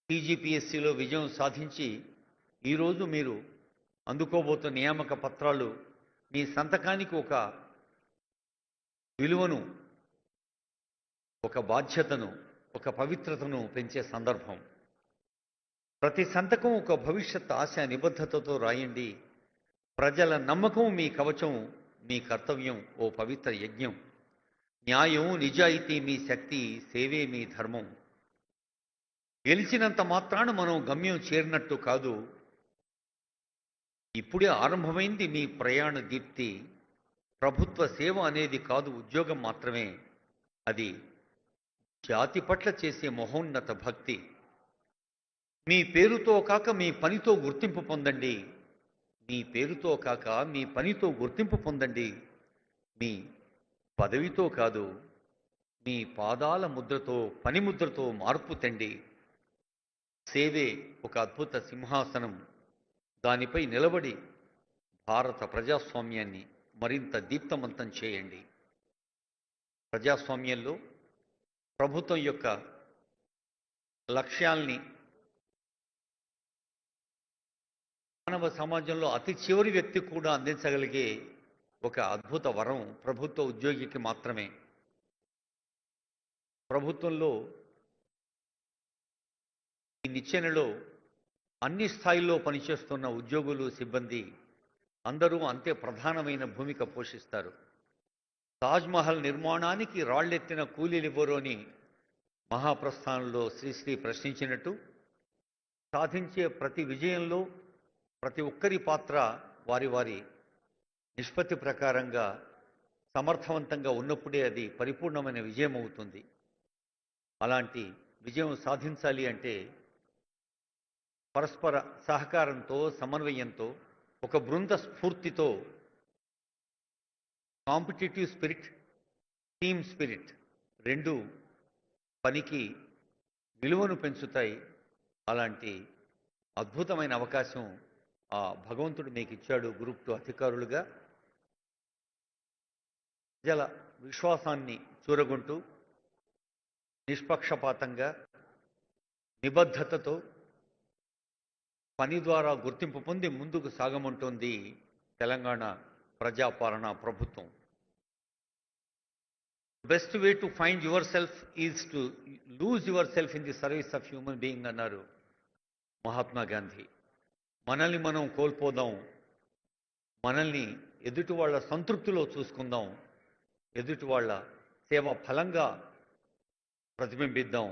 టీజీపీఎస్సీలో విజయం సాధించి ఈరోజు మీరు అందుకోబోతున్న నియామక పత్రాలు మీ సంతకానికి ఒక విలువను, ఒక బాధ్యతను, ఒక పవిత్రతను పెంచే సందర్భం. ప్రతి సంతకం ఒక భవిష్యత్ ఆశ నిబద్ధతతో రాయండి. ప్రజల నమ్మకం మీ కవచం, మీ కర్తవ్యం ఓ పవిత్ర యజ్ఞం. న్యాయం, నిజాయితీ మీ శక్తి, సేవే మీ ధర్మం. గెలిచినంత మాత్రాన మనం గమ్యం చేరినట్టు కాదు. ఇప్పుడే ఆరంభమైంది మీ ప్రయాణ దీప్తి. ప్రభుత్వ సేవ అనేది కాదు ఉద్యోగం మాత్రమే, అది జాతి పట్ల చేసే మహోన్నత భక్తి. మీ పేరుతో కాక మీ పనితో గుర్తింపు పొందండి. మీ పేరుతో కాక మీ పనితో గుర్తింపు పొందండి. మీ పదవితో కాదు, మీ పాదాల ముద్రతో, పనిముద్రతో మార్పు తెండి. సేవే ఒక అద్భుత సింహాసనం. దానిపై నిలబడి భారత ప్రజాస్వామ్యాన్ని మరింత దీప్తమంతం చేయండి. ప్రజాస్వామ్యంలో ప్రభుత్వం యొక్క లక్ష్యాల్ని మానవ సమాజంలో అతి చివరి వ్యక్తి కూడా అందించగలిగే ఒక అద్భుత వరం ప్రభుత్వ ఉద్యోగికి మాత్రమే. ప్రభుత్వంలో ఈ నిచ్చెనలో అన్ని స్థాయిల్లో పనిచేస్తున్న ఉద్యోగులు, సిబ్బంది అందరూ అంతే ప్రధానమైన భూమిక పోషిస్తారు. తాజ్మహల్ నిర్మాణానికి రాళ్లెత్తిన కూలీలివ్వరు అని మహాప్రస్థానంలో శ్రీశ్రీ ప్రశ్నించినట్టు, సాధించే ప్రతి విజయంలో ప్రతి ఒక్కరి పాత్ర వారి వారి నిష్పత్తి ప్రకారంగా సమర్థవంతంగా ఉన్నప్పుడే అది పరిపూర్ణమైన విజయం అవుతుంది. అలాంటి విజయం సాధించాలి అంటే పరస్పర సహకారంతో, సమన్వయంతో, ఒక బృంద స్ఫూర్తితో, కాంపిటిటివ్ స్పిరిట్, టీమ్ స్పిరిట్ రెండు పనికి విలువను పెంచుతాయి. అలాంటి అద్భుతమైన అవకాశం ఆ భగవంతుడు మీకు ఇచ్చాడు. గ్రూప్ 2 అధికారులుగా ప్రజల విశ్వాసాన్ని చూరగొంటూ నిష్పక్షపాతంగా, నిబద్ధతతో పని ద్వారా గుర్తింపు పొంది ముందుకు సాగమంటోంది తెలంగాణ ప్రజాపాలన ప్రభుత్వం. Best way to find your self is to lose your self in the service of human being అన్నారు మహాత్మా గాంధీ. మనల్ని మనం కోల్పోదాం, మనల్ని ఎదుటి వాళ్ళ సంతృప్తిలో చూసుకుందాం, ఎదుటి వాళ్ళ సేవ ఫలంగా ప్రతిబింబిద్దాం,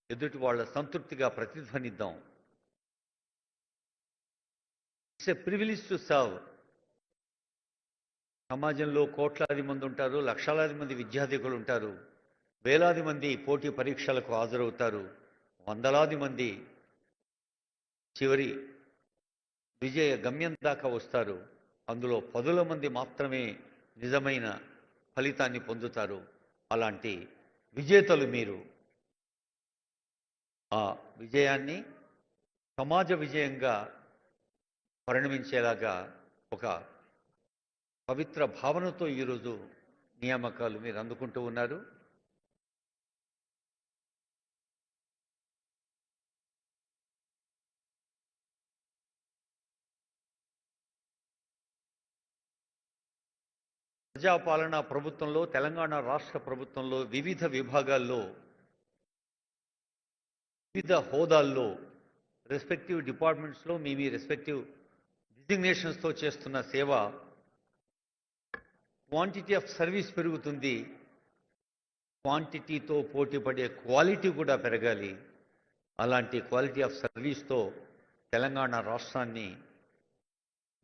ఎదుటి వాళ్ళ సంతృప్తిగా ప్రతిధ్వనిద్దాం. It's a privilege to serve. సమాజంలో కోట్లాది మంది ఉంటారు, లక్షలాది మంది విద్యార్థికులు ఉంటారు, వేలాది మంది పోటీ పరీక్షలకు హాజరవుతారు, వందలాది మంది చివరి విజయ గమ్యం దాకా వస్తారు. అందులో పదుల మంది మాత్రమే నిజమైన ఫలితాన్ని పొందుతారు. అలాంటి విజేతలు మీరు. ఆ విజయాన్ని సమాజ విజయంగా పరిణమించేలాగా ఒక పవిత్ర భావనతో ఈరోజు నియామకాలు మీరు అందుకుంటూ ఉన్నారు. ప్రజాపాలన ప్రభుత్వంలో, తెలంగాణ రాష్ట్ర ప్రభుత్వంలో వివిధ విభాగాల్లో, వివిధ హోదాల్లో, రెస్పెక్టివ్ డిపార్ట్మెంట్స్లో మీ రెస్పెక్టివ్ డిజిగ్నేషన్స్తో చేస్తున్న సేవ, క్వాంటిటీ ఆఫ్ సర్వీస్ పెరుగుతుంది, క్వాంటిటీతో పోటీపడే క్వాలిటీ కూడా పెరగాలి. అలాంటి క్వాలిటీ ఆఫ్ సర్వీస్తో తెలంగాణ రాష్ట్రాన్ని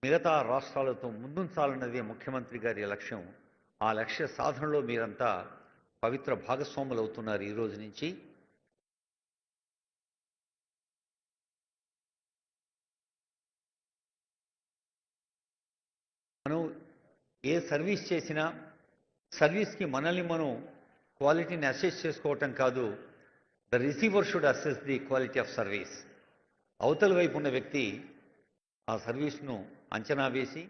మిగతా రాష్ట్రాలతో ముందుంచాలన్నదే ముఖ్యమంత్రి గారి లక్ష్యం. ఆ లక్ష్య సాధనలో మీరంతా పవిత్ర భాగస్వాములు అవుతున్నారు ఈ రోజు నుంచి. మనం ఏ సర్వీస్ చేసినా సర్వీస్కి మనల్ని మనం క్వాలిటీని అసెస్ చేసుకోవటం కాదు, the receiver should assess the quality of service. అవతల వైపు ఉన్న వ్యక్తి ఆ సర్వీస్ను అంచనా వేసి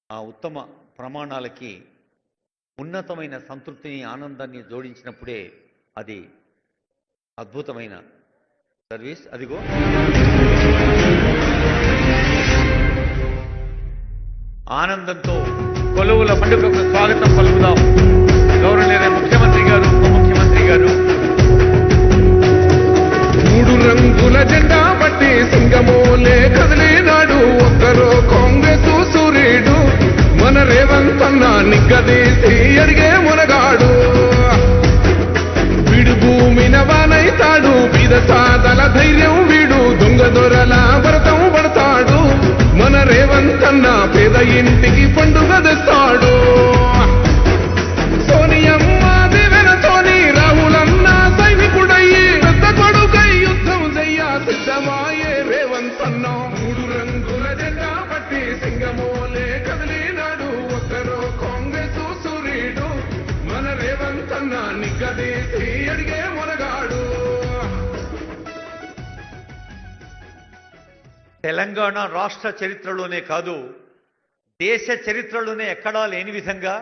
ఆ ఉత్తమ ప్రమాణాలకి ఉన్నతమైన సంతృప్తిని, ఆనందాన్ని జోడించినప్పుడే అది అద్భుతమైన సర్వీస్. అదిగో ఆనందంతో కొలువుల పండుగకు స్వాగతం పలుకుదాం. గౌరవనీయ ముఖ్యమంత్రి గారు, ఉప ముఖ్యమంత్రి గారు. మూడు రంగుల జెండా బట్టి సింగమోలే కదిలినాడు ఒక్కరో కాంగ్రెస్ సూర్యుడు మన రేవంత్ అన్న నిగ్గదీసి అడిగే మునగాడు. వీడు భూమిన వానైతాడు, బీద సాదల ధైర్యం వీడు, దొంగ దొరల భరతం పడతాడు. మన రేవంత్ అన్న పేద ఇంటికి పండుగ తెస్తాడు. సోనియమ్మ దివెనతోని రాహులన్న సైనికుడయ్యి పెద్ద కొడుకై యుద్ధం చెయ్య సిద్ధమాయే రేవంత్ అన్న. మూడు రంగుల జెండా పట్టి సింగమోలే కదిలినాడు ఒక్కరో కాంగ్రెస్ సూర్యుడు మన రేవంత్ అన్న నిగ్గదీసి అడిగే మునగాడు. తెలంగాణ రాష్ట్ర చరిత్రలోనే కాదు, దేశ చరిత్రలోనే ఎక్కడా లేని విధంగా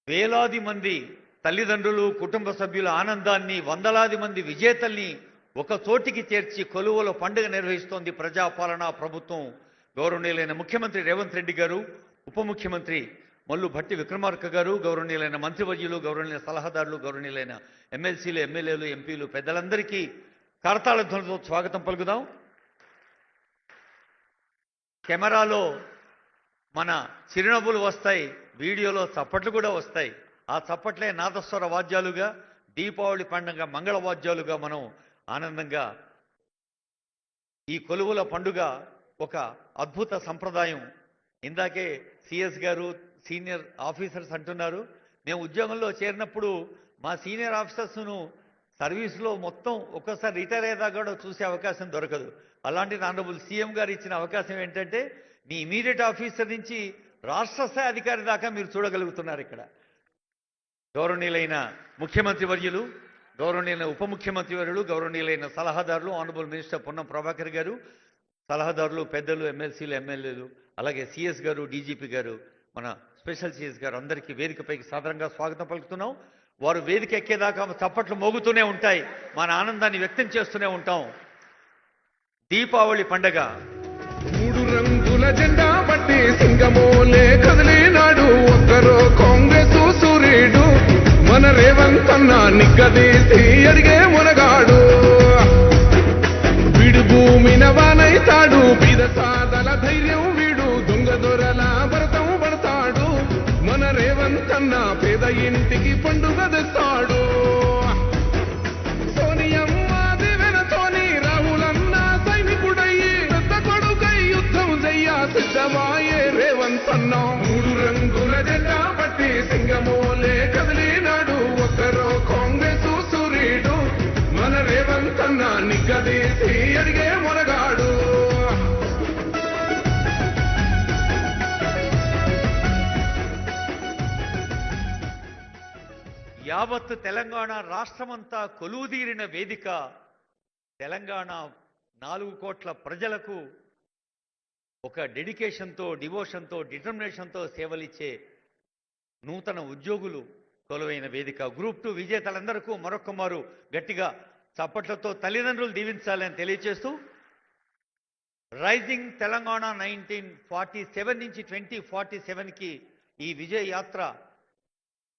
వేలాది మంది తల్లిదండ్రులు, కుటుంబ సభ్యుల ఆనందాన్ని, వందలాది మంది విజేతల్ని ఒక చోటికి చేర్చి కొలువుల పండుగ నిర్వహిస్తోంది ప్రజాపాలనా ప్రభుత్వం. గౌరవనీయులైన ముఖ్యమంత్రి రేవంత్ రెడ్డి గారు, ఉప ముఖ్యమంత్రి మల్లు భట్టి విక్రమార్క గారు, గౌరవనీయులైన మంత్రివర్యులు, గౌరవనీయులైన సలహాదారులు, గౌరవనీయులైన ఎమ్మెల్సీలు, ఎమ్మెల్యేలు, ఎంపీలు, పెద్దలందరికీ కరతాళ ధ్వనులతో స్వాగతం పలుకుదాం. కెమెరాలో మన చిరునవ్వులు వస్తాయి, వీడియోలో చప్పట్లు కూడా వస్తాయి. ఆ చప్పట్లే నాదస్వర వాద్యాలుగా, దీపావళి పండుగ మంగళ వాద్యాలుగా మనం ఆనందంగా ఈ కొలువుల పండుగ ఒక అద్భుత సంప్రదాయం. ఇందాకే సిఎస్ గారు, సీనియర్ ఆఫీసర్స్ అంటున్నారు, మేము ఉద్యోగంలో చేరినప్పుడు మా సీనియర్ ఆఫీసర్స్ను సర్వీస్లో మొత్తం ఒక్కసారి రిటైర్ అయ్యేదాకా కూడా చూసే అవకాశం దొరకదు. అలాంటి ఆనరబుల్ సీఎం గారు ఇచ్చిన అవకాశం ఏంటంటే మీ ఇమీడియట్ ఆఫీసర్ నుంచి రాష్ట్ర స్థాయి అధికారి దాకా మీరు చూడగలుగుతున్నారు. ఇక్కడ గౌరవనీయులైన ముఖ్యమంత్రి వర్యులు, గౌరవనీయులైన ఉప ముఖ్యమంత్రి వర్యులు, గౌరవనీయులైన సలహాదారులు, ఆనరబుల్ మినిస్టర్ పొన్నం ప్రభాకర్ గారు, సలహాదారులు, పెద్దలు, ఎమ్మెల్సీలు, ఎమ్మెల్యేలు, అలాగే సిఎస్ గారు, డీజీపీ గారు, మన స్పెషల్ సిఎస్ గారు, అందరికీ వేదికపైకి సాధారణంగా స్వాగతం పలుకుతున్నాం. వారు వేదిక ఎక్కేదాకా చప్పట్లు మోగుతూనే ఉంటాయి, మన ఆనందాన్ని వ్యక్తం చేస్తూనే ఉంటాం. దీపావళి పండగ మూడు రంగుల జెండా బట్టి సింగమోలే కదిలినాడు ఒక్కరో కాంగ్రెస్ సూర్యుడు మన రేవంత్ అన్న నిగ్గదీసి అడిగే మునగాడు. వీడు భూమిన వానైతాడు, బీద సాదల ధైర్యం వీడు, దొంగ దొరల భరతం పడతాడు. మన రేవంత్ అన్న పేద ఇంటికి పండుగ తెస్తాడు. సోనియమ్మ దివెనతోని రాహులన్న సైనికుడయ్యి పెద్ద కొడుకై యుద్ధం చెయ్య సిద్ధమాయే రేవంత్ అన్న. మూడు రంగుల జెండా పట్టి సింగమోలే కదిలినాడు ఒక్కరో కాంగ్రెస్ సూర్యుడు మన రేవంత్ అన్న నిగ్గదీసి అడిగే మునగాడు. యావత్ తెలంగాణ రాష్ట్రమంతా కొలువుదీరిన వేదిక. తెలంగాణ 4 కోట్ల ప్రజలకు ఒక డెడికేషన్తో, డివోషన్తో, డిటర్మినేషన్తో సేవలిచ్చే నూతన ఉద్యోగులు కొలువైన వేదిక. గ్రూప్ 2 విజేతలందరికీ మరొక్క మారు గట్టిగా చప్పట్లతో తల్లిదండ్రులు దీవించాలని తెలియజేస్తూ, రైజింగ్ తెలంగాణ 1947 నుంచి 2047కి ఈ విజయ యాత్ర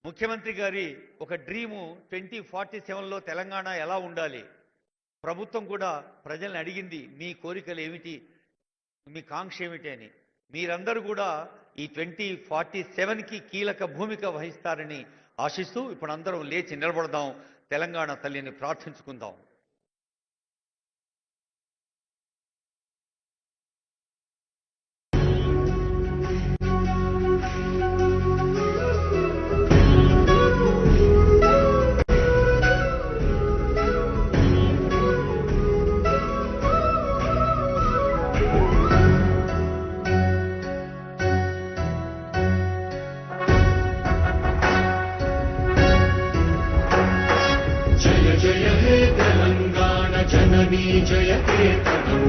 ముఖ్యమంత్రి గారి ఒక డ్రీము. 2047లో తెలంగాణ ఎలా ఉండాలి, ప్రభుత్వం కూడా ప్రజల్ని అడిగింది మీ కోరికలు ఏమిటి, మీ కాంక్ష ఏమిటి అని. మీరందరూ కూడా ఈ 2047కి కీలక భూమిక వహిస్తారని ఆశిస్తూ ఇప్పుడు అందరం లేచి నిలబడదాం, తెలంగాణ తల్లిని ప్రార్థించుకుందాం. జయకేతనం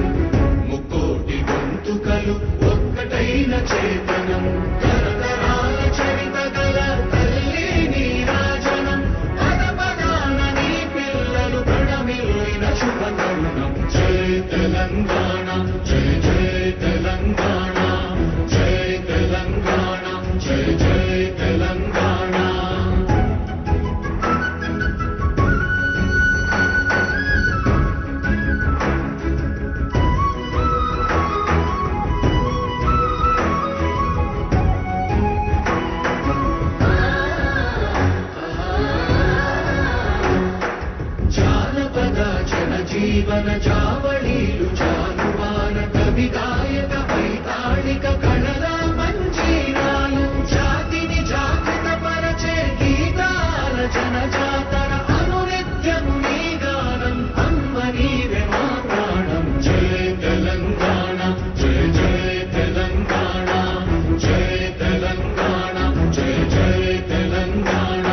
ముక్కోటి గొంతుకలు ఒక్కటైన చేతనం తరతరాల చరిత గల తల్లి నీరాజనం పద పదాన నీ పిల్లలు ప్రణమిల్లిన శుభ తెలంగాణ జై జై తెలంగాణ జై తెలంగాణ జై జై తెలంగాణ జీవన జావళీలు జానువాన కవి గాయక వైతాళిక కళల మంజీరాలు జాతిని జాగృత పరచే గీతాల జనజాతర అనునిత్యము నీ గానం అమ్మ నీవే మా ప్రాణం జై తెలంగాణ జై జై తెలంగాణ జై తెలంగాణ జై జై తెలంగాణ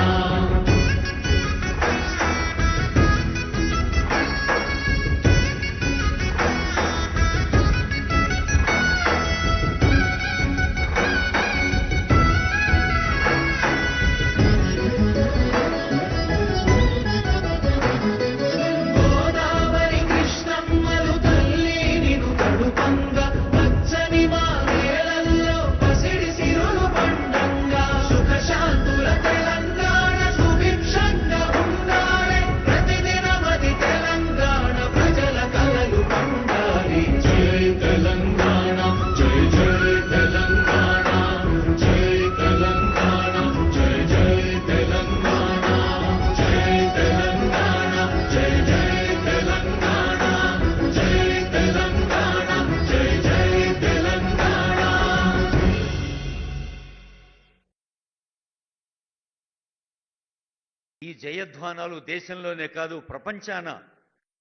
ఈ జయధ్వానాలు దేశంలోనే కాదు ప్రపంచాన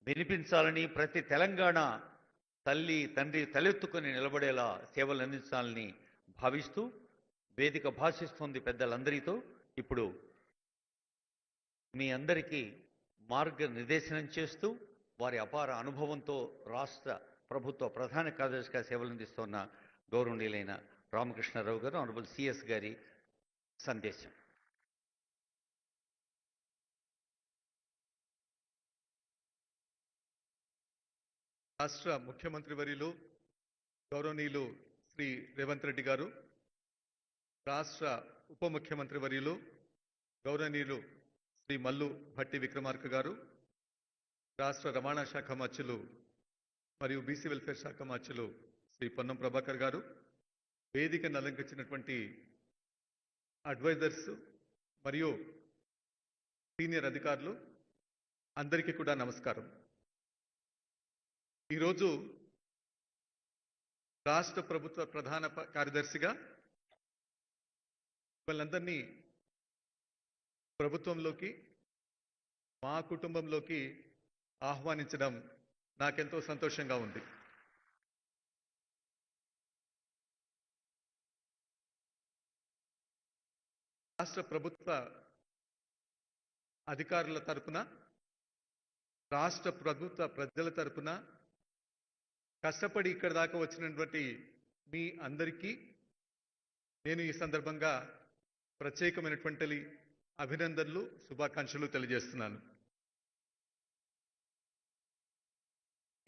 వినిపించాలని, ప్రతి తెలంగాణ తల్లి తండ్రి తలెత్తుకొని నిలబడేలా సేవలు అందించాలని భావిస్తూ వేదిక భాషిస్తుంది పెద్దలందరితో. ఇప్పుడు మీ అందరికీ మార్గనిర్దేశనం చేస్తూ వారి అపార అనుభవంతో రాష్ట్ర ప్రభుత్వ ప్రధాన కార్యదర్శిగా సేవలు అందిస్తున్న గౌరవనీయులైన రామకృష్ణారావు గారు, ఆనరబుల్ సిఎస్ గారి సందేశం. రాష్ట్ర ముఖ్యమంత్రి వర్యులు గౌరవనీయులు శ్రీ రేవంత్ రెడ్డి గారు, రాష్ట్ర ఉప ముఖ్యమంత్రి వర్యులు గౌరవనీయులు శ్రీ మల్లు భట్టి విక్రమార్క గారు, రాష్ట్ర రవాణా శాఖ మంత్రులు మరియు బీసీ వెల్ఫేర్ శాఖ మంత్రులు శ్రీ పొన్నం ప్రభాకర్ గారు, వేదికను అలంకరించినటువంటి అడ్వైజర్స్ మరియు సీనియర్ అధికారులు అందరికీ కూడా నమస్కారం. ఈరోజు రాష్ట్ర ప్రభుత్వ ప్రధాన కార్యదర్శిగా వాళ్ళందరినీ ప్రభుత్వంలోకి, మా కుటుంబంలోకి ఆహ్వానించడం నాకెంతో సంతోషంగా ఉంది. రాష్ట్ర ప్రభుత్వ అధికారుల తరపున, రాష్ట్ర ప్రభుత్వ ప్రజల తరపున కష్టపడి ఇక్కడ దాకా వచ్చినటువంటి మీ అందరికీ నేను ఈ సందర్భంగా ప్రత్యేకమైనటువంటి అభినందనలు, శుభాకాంక్షలు తెలియజేస్తున్నాను.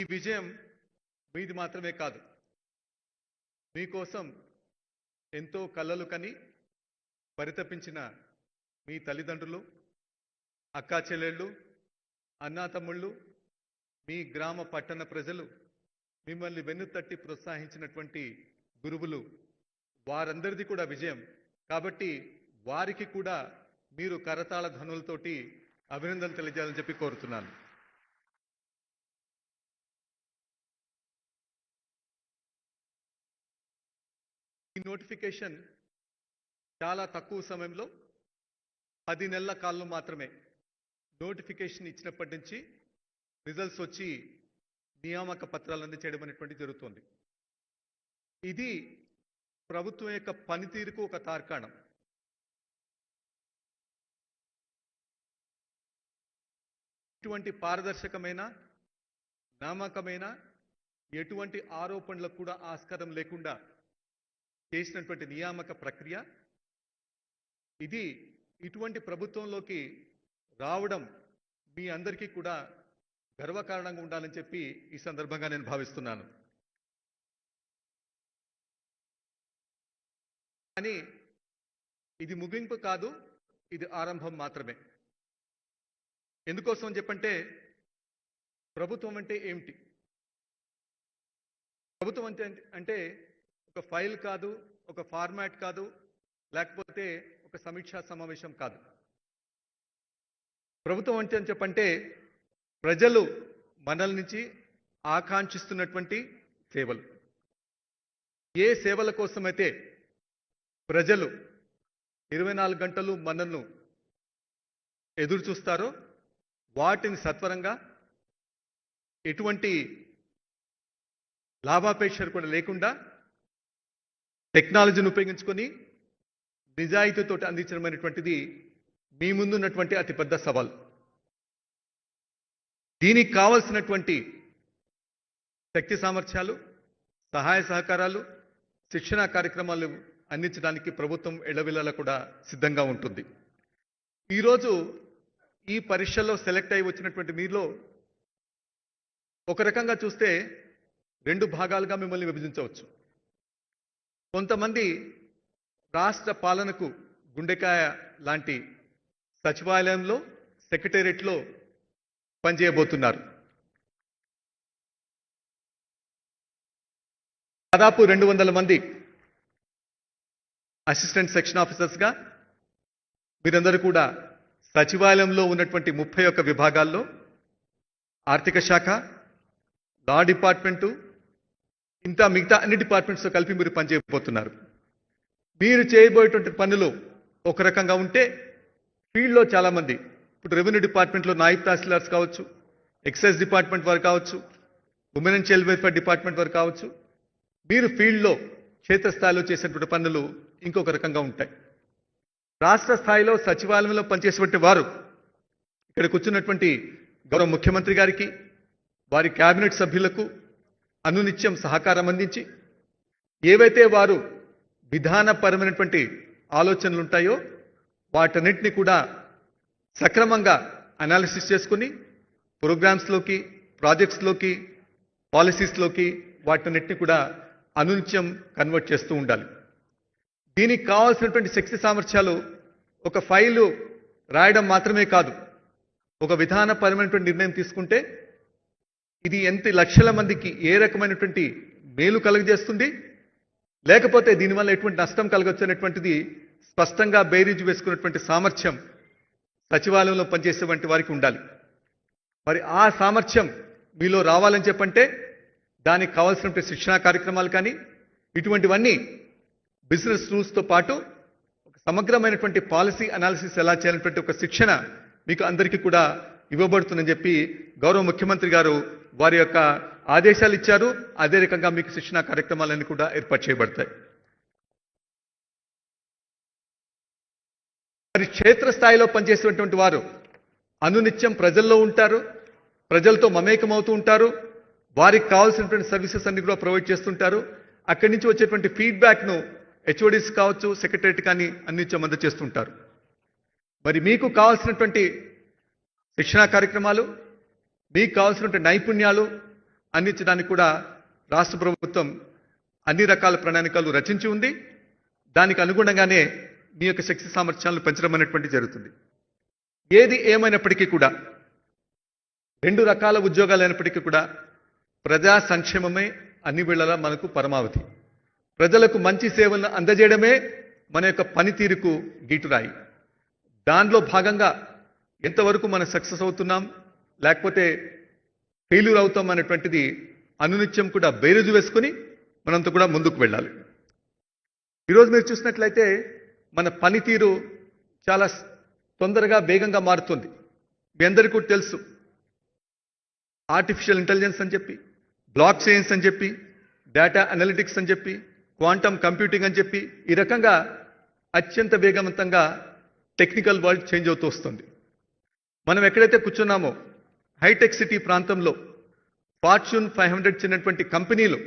ఈ విజయం మీది మాత్రమే కాదు, మీకోసం ఎంతో కలలు కని పరితపించిన మీ తల్లిదండ్రులు, అక్కా చెల్లెళ్ళు, అన్నా తమ్ముళ్ళు, మీ గ్రామ పట్టణ ప్రజలు, మిమ్మల్ని వెన్నుతట్టి ప్రోత్సహించినటువంటి గురువులు, వారందరిది కూడా విజయం. కాబట్టి వారికి కూడా మీరు కరతాళ ధ్వనులతోటి అభినందనలు తెలియజేయాలని చెప్పి కోరుతున్నాను. ఈ నోటిఫికేషన్ చాలా తక్కువ సమయంలో 10 నెలల కాలంలో మాత్రమే నోటిఫికేషన్ ఇచ్చినప్పటి నుంచి రిజల్ట్స్ వచ్చి నియామక పత్రాలు అందజేయడం అనేటువంటి జరుగుతుంది. ఇది ప్రభుత్వం యొక్క పనితీరుకు ఒక తార్కాణం. ఇటువంటి పారదర్శకమైన, నమ్మకమైన, ఎటువంటి ఆరోపణలకు కూడా ఆస్కారం లేకుండా చేసినటువంటి నియామక ప్రక్రియ ఇది. ఇటువంటి ప్రభుత్వంలోకి రావడం మీ అందరికీ కూడా గర్వకారణంగా ఉండాలని చెప్పి ఈ సందర్భంగా నేను భావిస్తున్నాను. కానీ ఇది ముగింపు కాదు, ఇది ఆరంభం మాత్రమే. ఎందుకోసం చెప్పంటే ప్రభుత్వం అంటే ఏమిటి? ప్రభుత్వం అంటే ఒక ఫైల్ కాదు, ఒక ఫార్మాట్ కాదు, లేకపోతే ఒక సమీక్షా సమావేశం కాదు. ప్రభుత్వం అంటే అని చెప్పంటే ప్రజలు మనల నుంచి ఆకాంక్షిస్తున్నటువంటి సేవలు. ఏ సేవల కోసమైతే ప్రజలు 24 గంటలు మనల్ని ఎదురు చూస్తారో వాటిని సత్వరంగా, ఎటువంటి లాభాపేక్ష కూడా లేకుండా టెక్నాలజీని ఉపయోగించుకొని నిజాయితీతో అందించడమైనటువంటిది మీ ముందున్నటువంటి అతిపెద్ద సవాల్. దీనికి కావలసినటువంటి శక్తి సామర్థ్యాలు, సహాయ సహకారాలు, శిక్షణా కార్యక్రమాలు అందించడానికి ప్రభుత్వం ఎడవిల్లలా కూడా సిద్ధంగా ఉంటుంది. ఈరోజు ఈ పరీక్షల్లో సెలెక్ట్ అయి వచ్చినటువంటి మీలో ఒక రకంగా చూస్తే 2 భాగాలుగా మిమ్మల్ని విభజించవచ్చు. కొంతమంది రాష్ట్ర పాలనకు గుండెకాయ లాంటి సచివాలయంలో, సెక్రటేరియట్లో పనిచేయబోతున్నారు. దాదాపు 200 మంది అసిస్టెంట్ సెక్షన్ ఆఫీసర్స్గా మీరందరూ కూడా సచివాలయంలో ఉన్నటువంటి 31 విభాగాల్లో ఆర్థిక శాఖ, లా డిపార్ట్మెంటు, ఇంకా మిగతా అన్ని డిపార్ట్మెంట్స్తో కలిపి మీరు పనిచేయబోతున్నారు. మీరు చేయబోయేటువంటి పనులు ఒక రకంగా ఉంటే ఫీల్డ్లో చాలామంది, ఇప్పుడు రెవెన్యూ డిపార్ట్మెంట్లో నాయిబ్ తహసీల్దార్స్ కావచ్చు, ఎక్సైజ్ డిపార్ట్మెంట్ వారు కావచ్చు, women and child welfare department వారు కావచ్చు, మీరు ఫీల్డ్లో క్షేత్రస్థాయిలో చేసేటువంటి పనులు ఇంకొక రకంగా ఉంటాయి. రాష్ట్ర స్థాయిలో సచివాలయంలో పనిచేసేటువంటి వారు ఇక్కడ కూర్చున్నటువంటి గౌరవ ముఖ్యమంత్రి గారికి, వారి కేబినెట్ సభ్యులకు అనునిత్యం సహకారం అందించి ఏవైతే వారు విధానపరమైనటువంటి ఆలోచనలు ఉంటాయో వాటన్నిటిని కూడా సక్రమంగా అనాలిసిస్ చేసుకుని ప్రోగ్రామ్స్లోకి, ప్రాజెక్ట్స్లోకి, పాలసీస్లోకి వాటన్నిటిని కూడా అనునిత్యం కన్వర్ట్ చేస్తూ ఉండాలి. దీనికి కావాల్సినటువంటి శక్తి సామర్థ్యాలు ఒక ఫైలు రాయడం మాత్రమే కాదు, ఒక విధానపరమైనటువంటి నిర్ణయం తీసుకుంటే ఇది ఎంత లక్షల మందికి ఏ రకమైనటువంటి మేలు కలుగజేస్తుంది, లేకపోతే దీనివల్ల ఎటువంటి నష్టం కలగచ్చు అనేటువంటిది స్పష్టంగా బేరీజు వేసుకున్నటువంటి సామర్థ్యం సచివాలయంలో పనిచేసేటువంటి వారికి ఉండాలి. మరి ఆ సామర్థ్యం మీలో రావాలని చెప్పంటే దానికి కావాల్సినటువంటి శిక్షణా కార్యక్రమాలు కానీ ఇటువంటివన్నీ బిజినెస్ రూల్స్తో పాటు ఒక సమగ్రమైనటువంటి పాలసీ అనాలిసిస్ ఎలా చేయాలనేటువంటి ఒక శిక్షణ మీకు అందరికీ కూడా ఇవ్వబడుతుందని చెప్పి గౌరవ ముఖ్యమంత్రి గారు వారి యొక్క ఆదేశాలు ఇచ్చారు. అదే రకంగా మీకు శిక్షణా కార్యక్రమాలన్నీ కూడా ఏర్పాటు చేయబడతాయి. మరి క్షేత్రస్థాయిలో పనిచేసేటువంటి వారు అనునిత్యం ప్రజల్లో ఉంటారు, ప్రజలతో మమేకమవుతూ ఉంటారు, వారికి కావాల్సినటువంటి సర్వీసెస్ అన్ని కూడా ప్రొవైడ్ చేస్తుంటారు. అక్కడి నుంచి వచ్చేటువంటి ఫీడ్బ్యాక్ను హెచ్ఓడీస్ కావచ్చు, సెక్రటరేట్ కానీ అన్నిత్యం అందజేస్తుంటారు. మరి మీకు కావాల్సినటువంటి శిక్షణా కార్యక్రమాలు, మీకు కావాల్సినటువంటి నైపుణ్యాలు అందించడానికి కూడా రాష్ట్ర ప్రభుత్వం అన్ని రకాల ప్రణాళికలు రచించి ఉంది. దానికి అనుగుణంగానే మీ యొక్క శక్తి సామర్థ్యాలను పెంచడం అనేటువంటి జరుగుతుంది. ఏది ఏమైనప్పటికీ కూడా 2 రకాల ఉద్యోగాలు అయినప్పటికీ కూడా ప్రజా సంక్షేమమే అన్ని వేళలా మనకు పరమావధి. ప్రజలకు మంచి సేవలను అందజేయడమే మన యొక్క పనితీరుకు గీటురాయి. దానిలో భాగంగా ఎంతవరకు మనం సక్సెస్ అవుతున్నాం లేకపోతే ఫెయిల్యూర్ అవుతాం అనేటువంటిది అనునిత్యం కూడా బేరీజు వేసుకొని మనంతా కూడా ముందుకు వెళ్ళాలి. ఈరోజు మీరు చూసినట్లయితే మన పనితీరు చాలా తొందరగా వేగంగా మారుతుంది. మీ అందరికీ కూడా తెలుసు, ఆర్టిఫిషియల్ ఇంటెలిజెన్స్ అని చెప్పి, బ్లాక్ చైన్స్ అని చెప్పి, డేటా అనలిటిక్స్ అని చెప్పి, క్వాంటమ్ కంప్యూటింగ్ అని చెప్పి ఈ రకంగా అత్యంత వేగవంతంగా టెక్నికల్ వరల్డ్ చేంజ్ అవుతూ వస్తుంది. మనం ఎక్కడైతే కూర్చున్నామో హైటెక్ సిటీ ప్రాంతంలో ఫార్చ్యూన్ 500 చెందినటువంటి కంపెనీలు,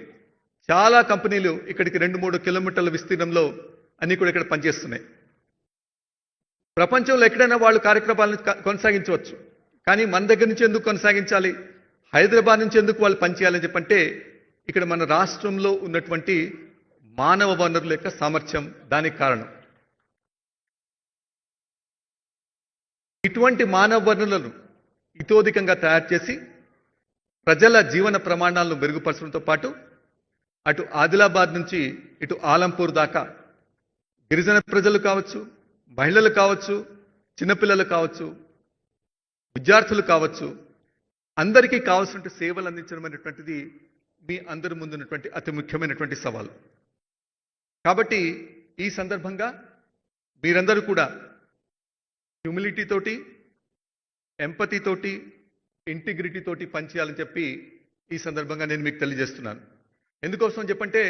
చాలా కంపెనీలు ఇక్కడికి 2-3 కిలోమీటర్ల విస్తీర్ణంలో అన్ని కూడా ఇక్కడ పనిచేస్తున్నాయి. ప్రపంచంలో ఎక్కడైనా వాళ్ళు కార్యక్రమాలను కొనసాగించవచ్చు, కానీ మన దగ్గర నుంచి ఎందుకు కొనసాగించాలి? హైదరాబాద్ నుంచి ఎందుకు వాళ్ళు పనిచేయాలని చెప్పంటే ఇక్కడ మన రాష్ట్రంలో ఉన్నటువంటి మానవ వనరుల యొక్క సామర్థ్యం దానికి కారణం. ఇటువంటి మానవ వనరులను ఇతోధికంగా తయారు చేసి ప్రజల జీవన ప్రమాణాలను మెరుగుపరచడంతో పాటు అటు ఆదిలాబాద్ నుంచి ఇటు ఆలంపూర్ దాకా గిరిజన ప్రజలు కావచ్చు, మహిళలు కావచ్చు, చిన్నపిల్లలు కావచ్చు, విద్యార్థులు కావచ్చు, అందరికీ కావాల్సిన సేవలు అందించడం అనేటువంటిది మీ అందరి ముందున్నటువంటి అతి ముఖ్యమైనటువంటి సవాలు. కాబట్టి ఈ సందర్భంగా మీరందరూ కూడా హ్యూమిలిటీ తోటి, ఎంపతి తోటి, ఇంటిగ్రిటీ తోటి పనిచేయాలని చెప్పి ఈ సందర్భంగా నేను మీకు తెలియజేస్తున్నాను. ఎందుకోసం చెప్పంటే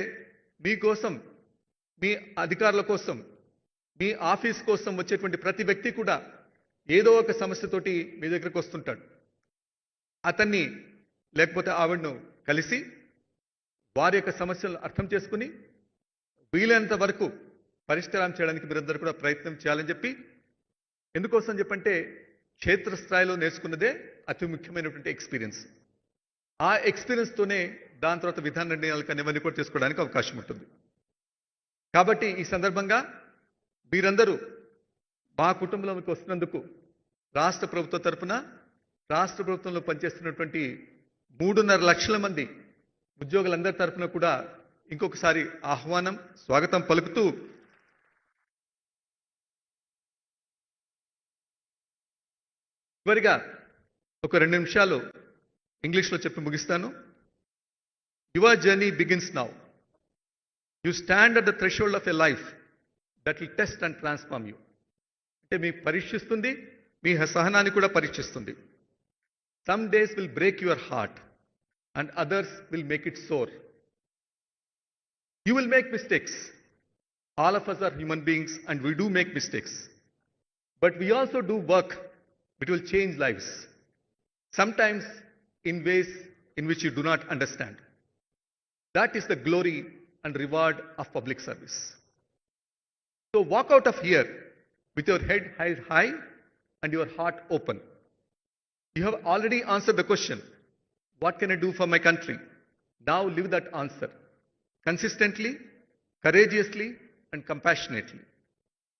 మీకోసం, మీ అధికారుల కోసం, మీ ఆఫీస్ కోసం వచ్చేటువంటి ప్రతి వ్యక్తి కూడా ఏదో ఒక సమస్యతోటి మీ దగ్గరకు వస్తుంటాడు. అతన్ని లేకపోతే ఆవిడను కలిసి వారి యొక్క సమస్యలను అర్థం చేసుకుని వీలైనంత వరకు పరిష్కారం చేయడానికి మీరందరూ కూడా ప్రయత్నం చేయాలని చెప్పి, ఎందుకోసం చెప్పంటే క్షేత్రస్థాయిలో నేర్చుకున్నదే అతి ముఖ్యమైనటువంటి ఎక్స్పీరియన్స్. ఆ ఎక్స్పీరియన్స్తోనే దాని తర్వాత విధాన నిర్ణయాలు కానీ ఇవన్నీ కూడా చేసుకోవడానికి అవకాశం ఉంటుంది. కాబట్టి ఈ సందర్భంగా మీరందరూ మా కుటుంబంలోకి వస్తున్నందుకు రాష్ట్ర ప్రభుత్వం తరఫున, రాష్ట్ర ప్రభుత్వంలో పనిచేస్తున్నటువంటి 3.5 లక్షల మంది ఉద్యోగులందరి తరఫున కూడా ఇంకొకసారి ఆహ్వానం, స్వాగతం పలుకుతూ చివరిగా ఒక 2 నిమిషాలు ఇంగ్లీష్లో చెప్పి ముగిస్తాను. Your journey begins now. You stand at the threshold of a life that will test and transform you. అంటే మీకు పరీక్షిస్తుంది, మీ సహనాన్ని కూడా పరీక్షిస్తుంది. Some days will break your heart and others will make it sore. You will make mistakes. All of us are human beings and we do make mistakes. But we also do work which will change lives. Sometimes in ways in which you do not understand. That is the glory and reward of public service. So walk out of here with your head held high and your heart open. You have already answered the question, what can I do for my country? Now live that answer consistently, courageously, and compassionately.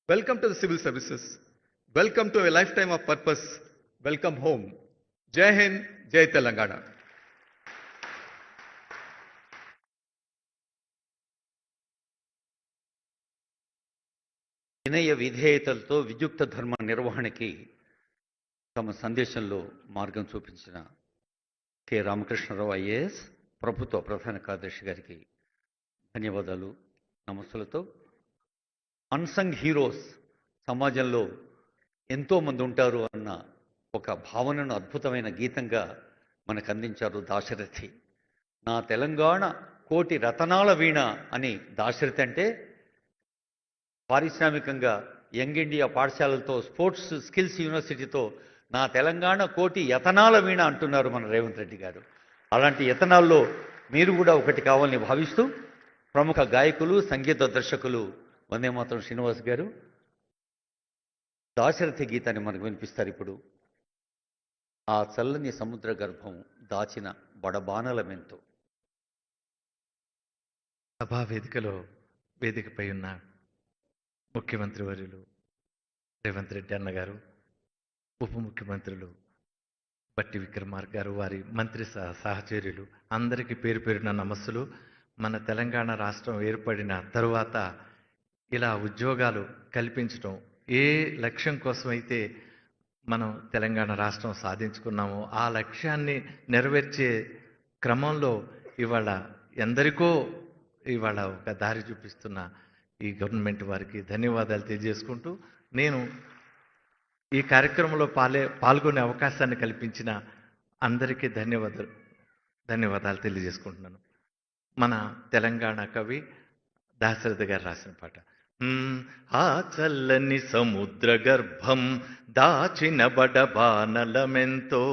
Welcome to the civil services. Welcome to a lifetime of purpose. Welcome home. Jai Hind, Jai Telangana. వినయ విధేయతలతో విద్యుక్త ధర్మ నిర్వహణకి తమ సందేశంలో మార్గం చూపించిన K Ramakrishna Rao IAS ప్రభుత్వ ప్రధాన కార్యదర్శి గారికి ధన్యవాదాలు, నమస్సులతో. అన్సంగ్ హీరోస్ సమాజంలో ఎంతోమంది ఉంటారు అన్న ఒక భావనను అద్భుతమైన గీతంగా మనకు అందించారు దాశరథి. నా తెలంగాణ కోటి రతనాల వీణ అని దాశరథి అంటే పారిశ్రామికంగా యంగ్ ఇండియా పాఠశాలలతో, స్పోర్ట్స్ స్కిల్స్ యూనివర్సిటీతో నా తెలంగాణ కోటి యతనాల వీణ అంటున్నారు మన రేవంత్ రెడ్డి గారు. అలాంటి యతనాల్లో మీరు కూడా ఒకటి కావాలని భావిస్తూ ప్రముఖ గాయకులు, సంగీత దర్శకులు వందేమాతరం శ్రీనివాస్ గారు దాశరథి గీతాన్ని మనకు వినిపిస్తారు. ఇప్పుడు ఆ చల్లని సముద్ర గర్భం దాచిన బడబానలమెంతో. సభా వేదికలో వేదికపై ఉన్న ముఖ్యమంత్రి వర్యులు రేవంత్ రెడ్డి అన్న గారు, ఉప ముఖ్యమంత్రులు బట్టి విక్రమార్క గారు, వారి మంత్రి సహచర్యులు అందరికీ పేరు పేరున నమస్సులు. మన తెలంగాణ రాష్ట్రం ఏర్పడిన తరువాత ఇలా ఉద్యోగాలు కల్పించడం, ఏ లక్ష్యం కోసమైతే మనం తెలంగాణ రాష్ట్రం సాధించుకున్నామో ఆ లక్ష్యాన్ని నెరవేర్చే క్రమంలో ఇవాళ ఎందరికో ఇవాళ ఒక దారి చూపిస్తున్న ఈ గవర్నమెంట్ వారికి ధన్యవాదాలు తెలియజేసుకుంటూ, నేను ఈ కార్యక్రమంలో పాల్గొనే అవకాశాన్ని కల్పించిన అందరికీ ధన్యవాదాలు తెలియజేసుకుంటున్నాను. మన తెలంగాణ కవి దాశరథి గారు రాసిన పాట. ఆ చల్లని సముద్ర గర్భం దాచిన బడబానలమెంతో,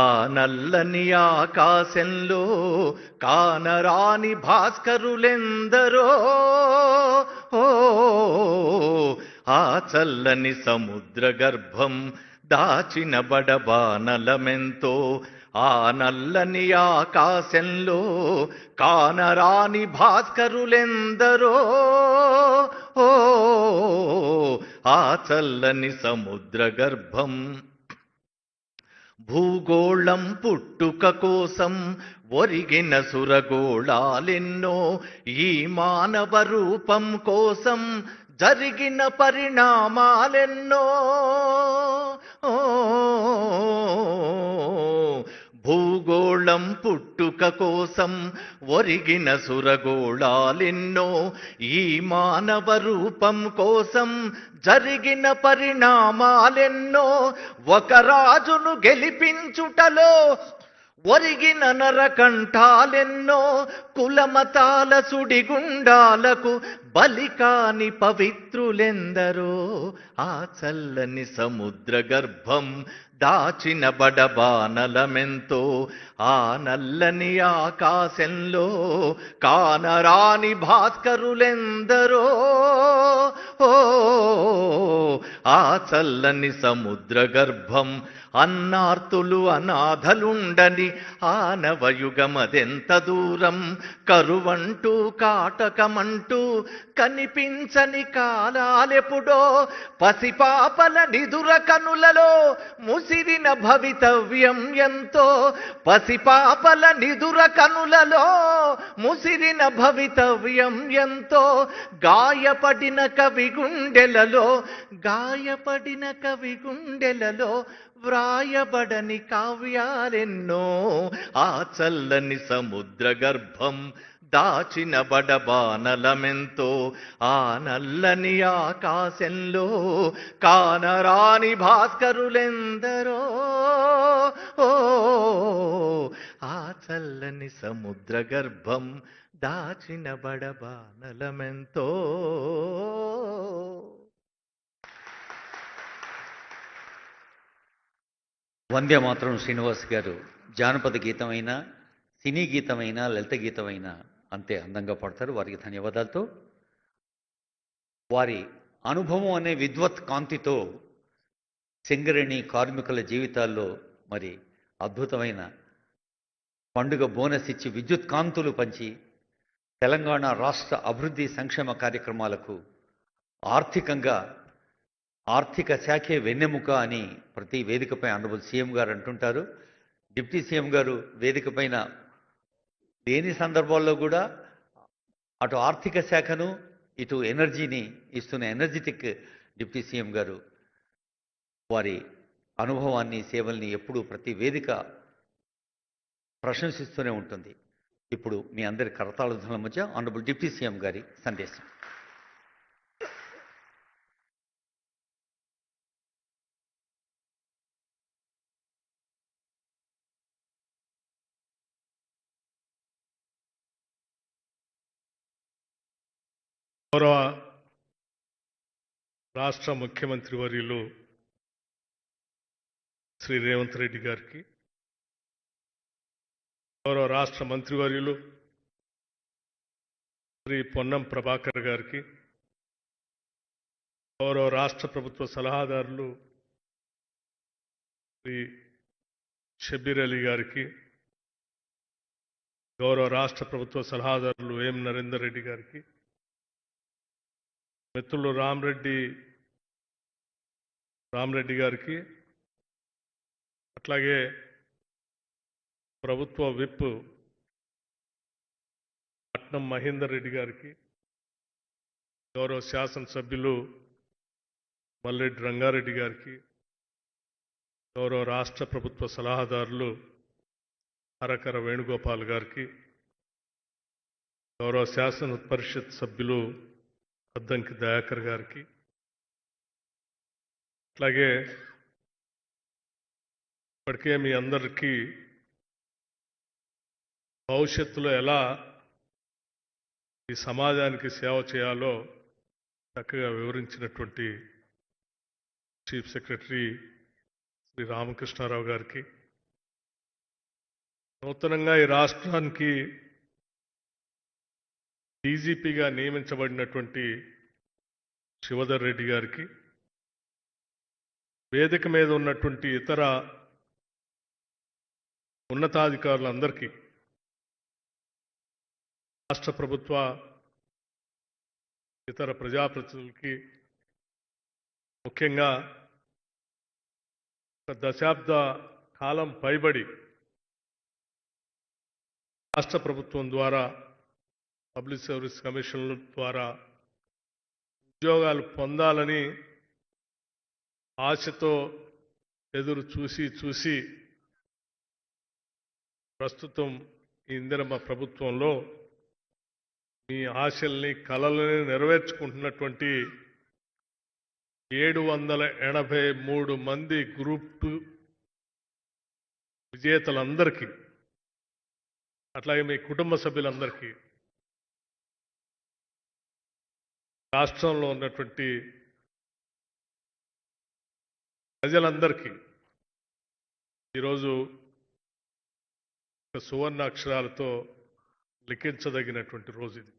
ఆ నల్లని ఆకాశంలో కానరాని భాస్కరులెందరో, ఆ చల్లని సముద్ర గర్భం దాచిన బడబానలమెంతో, ఆ నల్లని ఆకాశంలో కానరాని భాస్కరులెందరో ఓ ఆ చల్లని సముద్ర గర్భం భూగోళం పుట్టుక కోసం ఒరిగిన సురగోళాలెన్నో ఈ మానవ రూపం కోసం జరిగిన పరిణామాలెన్నో భూగోళం పుట్టుక కోసం ఒరిగిన సురగోళాలెన్నో ఈ మానవ రూపం కోసం జరిగిన పరిణామాలెన్నో ఒక రాజును గెలిపించుటలో ఒరిగిన నరకంఠాలెన్నో కులమతాల సుడిగుండాలకు బలికాని పవిత్రులెందరో ఆ చల్లని సముద్ర గర్భం దాచిన బడబానలమెంతో ఆ నల్లని ఆకాశంలో కానరాని భాస్కరులెందరో ఓ ఆ చల్లని సముద్ర గర్భం అన్నార్తులు అనాథలుండని ఆనవయుగమదెంత దూరం కరువంటూ కాటకమంటూ కనిపించని కాలాలెప్పుడో పసిపాపల నిదుర కనులలో ముసిరిన భవితవ్యం ఎంతో పసిపాపల నిదుర కనులలో ముసిరిన భవితవ్యం ఎంతో గాయపడిన కవి గుండెలలో వ్రాయబడని కావ్యాలెన్నో ఆ చల్లని సముద్ర గర్భం దాచిన బడబానలమెంతో ఆ నల్లని ఆకాశంలో కానరాని భాస్కరులెందరో ఓ ఆ చల్లని సముద్ర గర్భం దాచిన బడబానలమెంతో. వందే మాత్రం శ్రీనివాస్ గారు జానపద గీతమైన సినీ గీతమైన లలిత గీతమైన అంతే అందంగా పాడతారు. వారికి ధన్యవాదాలతో వారి అనుభవం అనే విద్వత్ కాంతితో సింగరేణి కార్మికుల జీవితాల్లో మరి అద్భుతమైన పండుగ బోనస్ ఇచ్చి విద్యుత్ కాంతులు పంచి తెలంగాణ రాష్ట్ర అభివృద్ధి సంక్షేమ కార్యక్రమాలకు ఆర్థిక శాఖే వెన్నెముక అని ప్రతి వేదికపై ఆనరబుల్ సీఎం గారు అంటుంటారు. డిప్యూటీ సీఎం గారు వేదిక పైన లేని సందర్భాల్లో కూడా అటు ఆర్థిక శాఖను ఇటు ఎనర్జీని ఇస్తున్న ఎనర్జెటిక్ డిప్యూటీ సీఎం గారు వారి అనుభవాన్ని సేవల్ని ఎప్పుడూ ప్రతి వేదిక ప్రశంసిస్తూనే ఉంటుంది. ఇప్పుడు మీ అందరి కరతాళ ధ్వనుల మధ్య ఆనరబుల్ డిప్యూటీ సీఎం గారి సందేశం. గౌరవ రాష్ట్ర ముఖ్యమంత్రి వర్యులు శ్రీ రేవంత్ రెడ్డి గారికి, గౌరవ రాష్ట్ర మంత్రివర్యులు శ్రీ పొన్నం ప్రభాకర్ గారికి, గౌరవ రాష్ట్ర ప్రభుత్వ సలహాదారులు శ్రీ షబ్బీర్ అలీ గారికి, గౌరవ రాష్ట్ర ప్రభుత్వ సలహాదారులు ఎం నరేందర్ రెడ్డి గారికి, మిత్రులు రామరెడ్డి గారికి, అట్లాగే ప్రభుత్వ విప్ పట్నం మహేందర్ రెడ్డి గారికి, గౌరవ శాసనసభ్యులు మల్లెడ్డి రంగారెడ్డి గారికి, గౌరవ రాష్ట్ర ప్రభుత్వ సలహాదారులు హరకర వేణుగోపాల్ గారికి, గౌరవ శాసన పరిషత్ సభ్యులు అద్దంకి దయాకర్ గారికి, అట్లాగే ఇప్పటికే మీ అందరికీ భవిష్యత్తులో ఎలా ఈ సమాజానికి సేవ చేయాలో చక్కగా వివరించినటువంటి చీఫ్ సెక్రటరీ శ్రీ రామకృష్ణారావు గారికి, నూతనంగా ఈ రాష్ట్రానికి డీజీపీగా నియమించబడినటువంటి శివధర్ రెడ్డి గారికి, వేదిక మీద ఉన్నటువంటి ఇతర ఉన్నతాధికారులందరికీ, రాష్ట్ర ప్రభుత్వ ఇతర ప్రజాప్రతినిధులకి, ముఖ్యంగా ఒక దశాబ్ద కాలం పైబడి రాష్ట్ర ప్రభుత్వం ద్వారా పబ్లిక్ సర్వీస్ కమిషన్ల ద్వారా ఉద్యోగాలు పొందాలని ఆశతో ఎదురు చూసి ప్రస్తుతం ఈ ఇందిరమ్మ ప్రభుత్వంలో మీ ఆశల్ని కలలని నెరవేర్చుకుంటున్నటువంటి 783 మంది గ్రూప్ 2 విజేతలందరికీ, అట్లాగే మీ కుటుంబ సభ్యులందరికీ, రాష్ట్రంలో ఉన్నటువంటి ప్రజలందరికీ ఈరోజు ఒక సువర్ణ అక్షరాలతో లిఖించదగినటువంటి రోజు ఇది.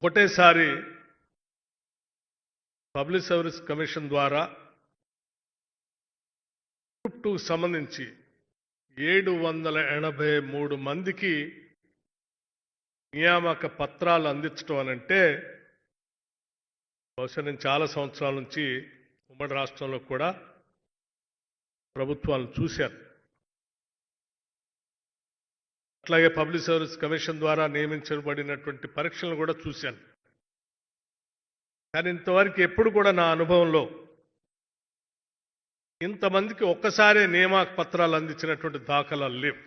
ఒకటేసారి పబ్లిక్ సర్వీస్ కమిషన్ ద్వారా గ్రూప్ 2 సంబంధించి 783 మందికి నియామక పత్రాలు అందించడం అనంటే, బహుశా నేను చాలా సంవత్సరాల నుంచి ఉమ్మడి రాష్ట్రంలో కూడా ప్రభుత్వాలను చూశాను. అట్లాగే పబ్లిక్ సర్వీస్ కమిషన్ ద్వారా నియమించబడినటువంటి పరీక్షలను కూడా చూశాను. కానీ ఇంతవరకు ఎప్పుడు కూడా నా అనుభవంలో ఇంతమందికి ఒక్కసారే నియామక పత్రాలు అందించినటువంటి దాఖలాలు లేవు.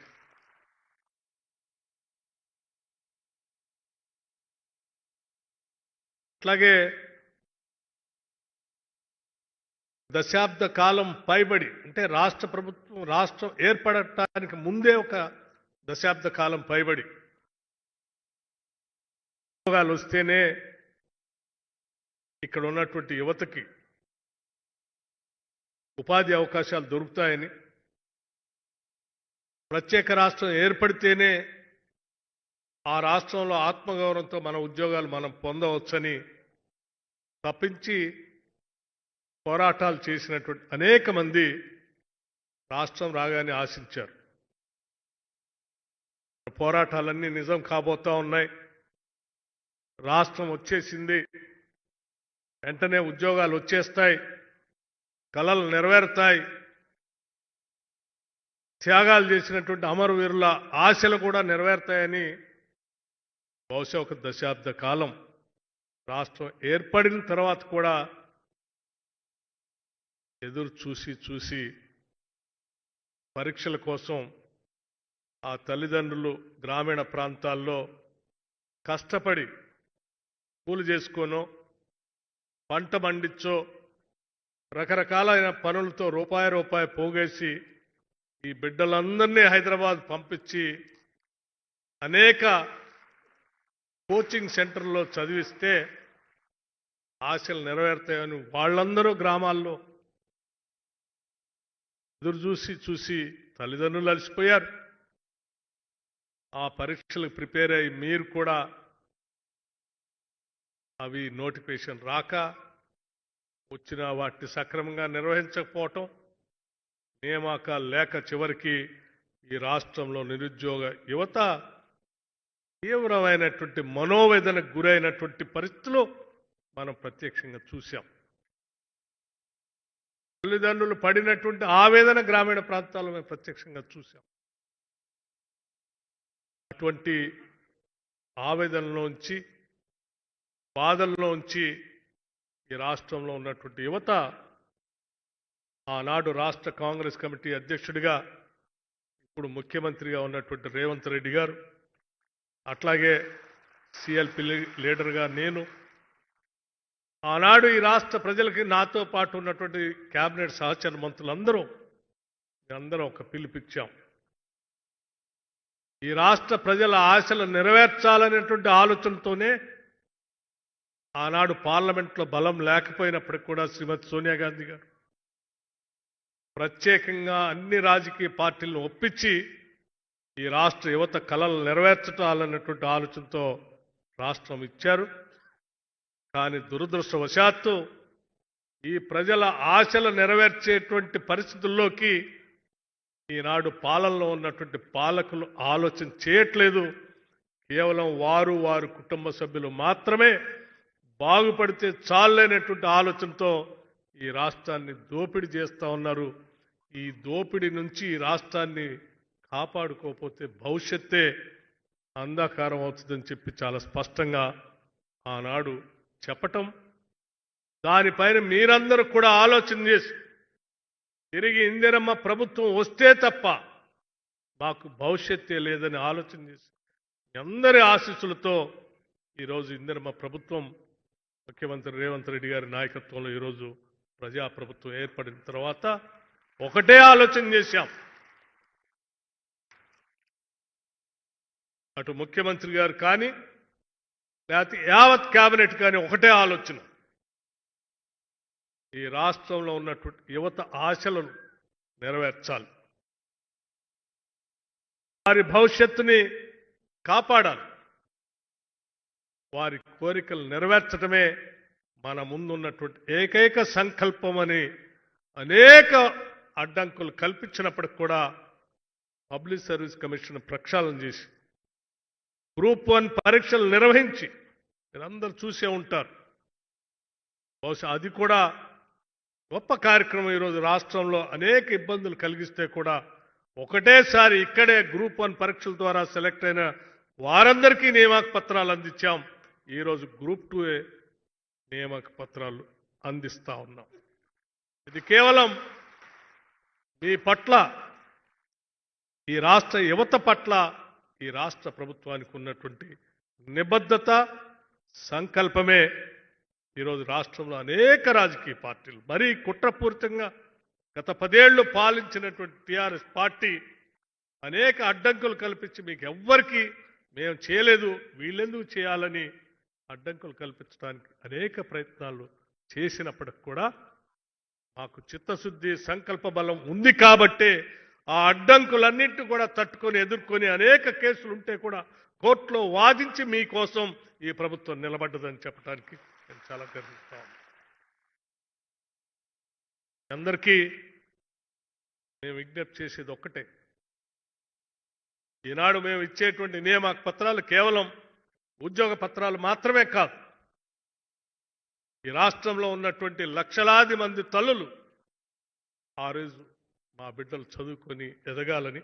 అట్లాగే దశాబ్ద కాలం పైబడి, అంటే రాష్ట్రం ఏర్పడటానికి ముందే ఒక దశాబ్ద కాలం పైబడి ఉద్యోగాలు వస్తేనే ఇక్కడ ఉన్నటువంటి యువతకి ఉపాధి అవకాశాలు దొరుకుతాయని, ప్రత్యేక రాష్ట్రం ఏర్పడితేనే ఆ రాష్ట్రంలో ఆత్మగౌరవంతో మన ఉద్యోగాలు మనం పొందవచ్చని తప్పించి పోరాటాలు చేసినటువంటి అనేక మంది రాష్ట్రం రాగానే ఆశించారు. పోరాటాలన్నీ నిజం కాబోతా ఉన్నాయి. రాష్ట్రం వచ్చేసింది, వెంటనే ఉద్యోగాలు వచ్చేస్తాయి, కలలు నెరవేరుతాయి, త్యాగాలు చేసినటువంటి అమరవీరుల ఆశలు కూడా నెరవేరుతాయని బహుశా ఒక దశాబ్ద కాలం రాష్ట్రం ఏర్పడిన తర్వాత కూడా ఎదురు చూసి పరీక్షల కోసం ఆ తల్లిదండ్రులు గ్రామీణ ప్రాంతాల్లో కష్టపడి కూలి చేసుకోనో, పంట పండించో, రకరకాలైన పనులతో రూపాయి పోగేసి ఈ బిడ్డలందరినీ హైదరాబాద్ పంపించి అనేక కోచింగ్ సెంటర్లో చదివిస్తే ఆశలు నెరవేరుతాయని వాళ్ళందరూ గ్రామాల్లో ఎదురు చూసి తల్లిదండ్రులు అలసిపోయారు. ఆ పరీక్షలకు ప్రిపేర్ అయ్యి మీరు కూడా అవి నోటిఫికేషన్ రాక, వచ్చిన వాటిని సక్రమంగా నిర్వహించకపోవటం, నియామకాలు లేక చివరికి ఈ రాష్ట్రంలో నిరుద్యోగ యువత తీవ్రమైనటువంటి మనోవేదనకు గురైనటువంటి పరిస్థితులు మనం ప్రత్యక్షంగా చూశాం. తల్లిదండ్రులు పడినటువంటి ఆవేదన గ్రామీణ ప్రాంతాల్లో మేము ప్రత్యక్షంగా చూశాం. అటువంటి ఆవేదనలోంచి, బాధల్లోంచి ఈ రాష్ట్రంలో ఉన్నటువంటి యువత ఆనాడు రాష్ట్ర కాంగ్రెస్ కమిటీ అధ్యక్షుడిగా, ఇప్పుడు ముఖ్యమంత్రిగా ఉన్నటువంటి రేవంత్ రెడ్డి గారు, అట్లాగే సిఎల్పి లీడర్గా నేను, ఆనాడు ఈ రాష్ట్ర ప్రజలకి నాతో పాటు ఉన్నటువంటి కేబినెట్ సహచర మంత్రులందరూ అందరం ఒక పిలుపిచ్చాం. ఈ రాష్ట్ర ప్రజల ఆశలు నెరవేర్చాలనేటువంటి ఆలోచనతోనే ఆనాడు పార్లమెంట్లో బలం లేకపోయినప్పటికీ కూడా శ్రీమతి సోనియా గాంధీ గారు ప్రత్యేకంగా అన్ని రాజకీయ పార్టీలను ఒప్పించి ఈ రాష్ట్ర యువత కలలు నెరవేర్చటాలన్నటువంటి ఆలోచనతో రాష్ట్రం ఇచ్చారు. కానీ దురదృష్టవశాత్తు ఈ ప్రజల ఆశలు నెరవేర్చేటువంటి పరిస్థితుల్లోకి ఈనాడు పాలనలో ఉన్నటువంటి పాలకులు ఆలోచన చేయట్లేదు. కేవలం వారి కుటుంబ సభ్యులు మాత్రమే బాగుపడితే చాలనేటువంటి ఆలోచనతో ఈ రాష్ట్రాన్ని దోపిడీ చేస్తూ ఉన్నారు. ఈ దోపిడీ నుంచి ఈ రాష్ట్రాన్ని కాపాడుకోకపోతే భవిష్యత్తే అంధకారం అవుతుందని చెప్పి చాలా స్పష్టంగా ఆనాడు చెప్పటం, దానిపైన మీరందరూ కూడా ఆలోచన చేసి తిరిగి ఇందిరమ్మ ప్రభుత్వం వస్తే తప్ప మాకు భవిష్యత్తే లేదని ఆలోచన చేసి అందరి ఆశీస్సులతో ఈరోజు ఇందిరమ్మ ప్రభుత్వం ముఖ్యమంత్రి రేవంత్ రెడ్డి గారి నాయకత్వంలో ఈరోజు ప్రజాప్రభుత్వం ఏర్పడిన తర్వాత ఒకటే ఆలోచన చేశాం. అటు ముఖ్యమంత్రి గారు కానీ లేకపోతే యావత్ కేబినెట్ కానీ ఒకటే ఆలోచన, ఈ రాష్ట్రంలో ఉన్నటువంటి యువత ఆశలను నెరవేర్చాలి, వారి భవిష్యత్తుని కాపాడాలి, వారి కోరికలు నెరవేర్చడమే మన ముందున్నటువంటి ఏకైక సంకల్పం అని అనేక అడ్డంకులు కల్పించినప్పటికి కూడా పబ్లిక్ సర్వీస్ కమిషన్ ప్రక్షాళన చేసి గ్రూప్ 1 పరీక్షలు నిర్వహించి మీరందరూ చూసే ఉంటారు. బహుశా అది కూడా గొప్ప కార్యక్రమం. ఈరోజు రాష్ట్రంలో అనేక ఇబ్బందులు కలిగిస్తే కూడా ఒకటేసారి ఇక్కడే గ్రూప్ 1 పరీక్షల ద్వారా సెలెక్ట్ అయిన వారందరికీ నియామక పత్రాలు అందించాం. ఈరోజు గ్రూప్ 2 నియామక పత్రాలు అందిస్తా ఉన్నాం. ఇది కేవలం మీ పట్ల, ఈ రాష్ట్ర యువత పట్ల ఈ రాష్ట్ర ప్రభుత్వానికి ఉన్నటువంటి నిబద్ధత, సంకల్పమే ఈరోజు రాష్ట్రంలో అనేక రాజకీయ పార్టీలు మరీ కుట్రపూరితంగా గత 10 ఏళ్లు పాలించినటువంటి టీఆర్ఎస్ పార్టీ అనేక అడ్డంకులు కల్పించి మీకు ఎవ్వరికీ మేము చేయలేదు, వీళ్ళెందుకు చేయాలని అడ్డంకులు కల్పించడానికి అనేక ప్రయత్నాలు చేసినప్పటికి కూడా మాకు చిత్తశుద్ధి, సంకల్ప బలం ఉంది కాబట్టే ఆ అడ్డంకులన్నింటినీ కూడా తట్టుకొని ఎదుర్కొని అనేక కేసులు ఉంటే కూడా కోర్టులో వాదించి మీకోసం ఈ ప్రభుత్వం నిలబడ్డదని చెప్పడానికి నేను చాలా గర్విస్తాను. అందరికీ మేము విజ్ఞప్తి చేసేది ఒక్కటే, ఈనాడు మేము ఇచ్చేటువంటి నియామక పత్రాలు కేవలం ఉద్యోగ పత్రాలు మాత్రమే కాదు. ఈ రాష్ట్రంలో ఉన్నటువంటి లక్షలాది మంది తల్లులు ఆ రోజు మా బిడ్డలు చదువుకొని ఎదగాలని,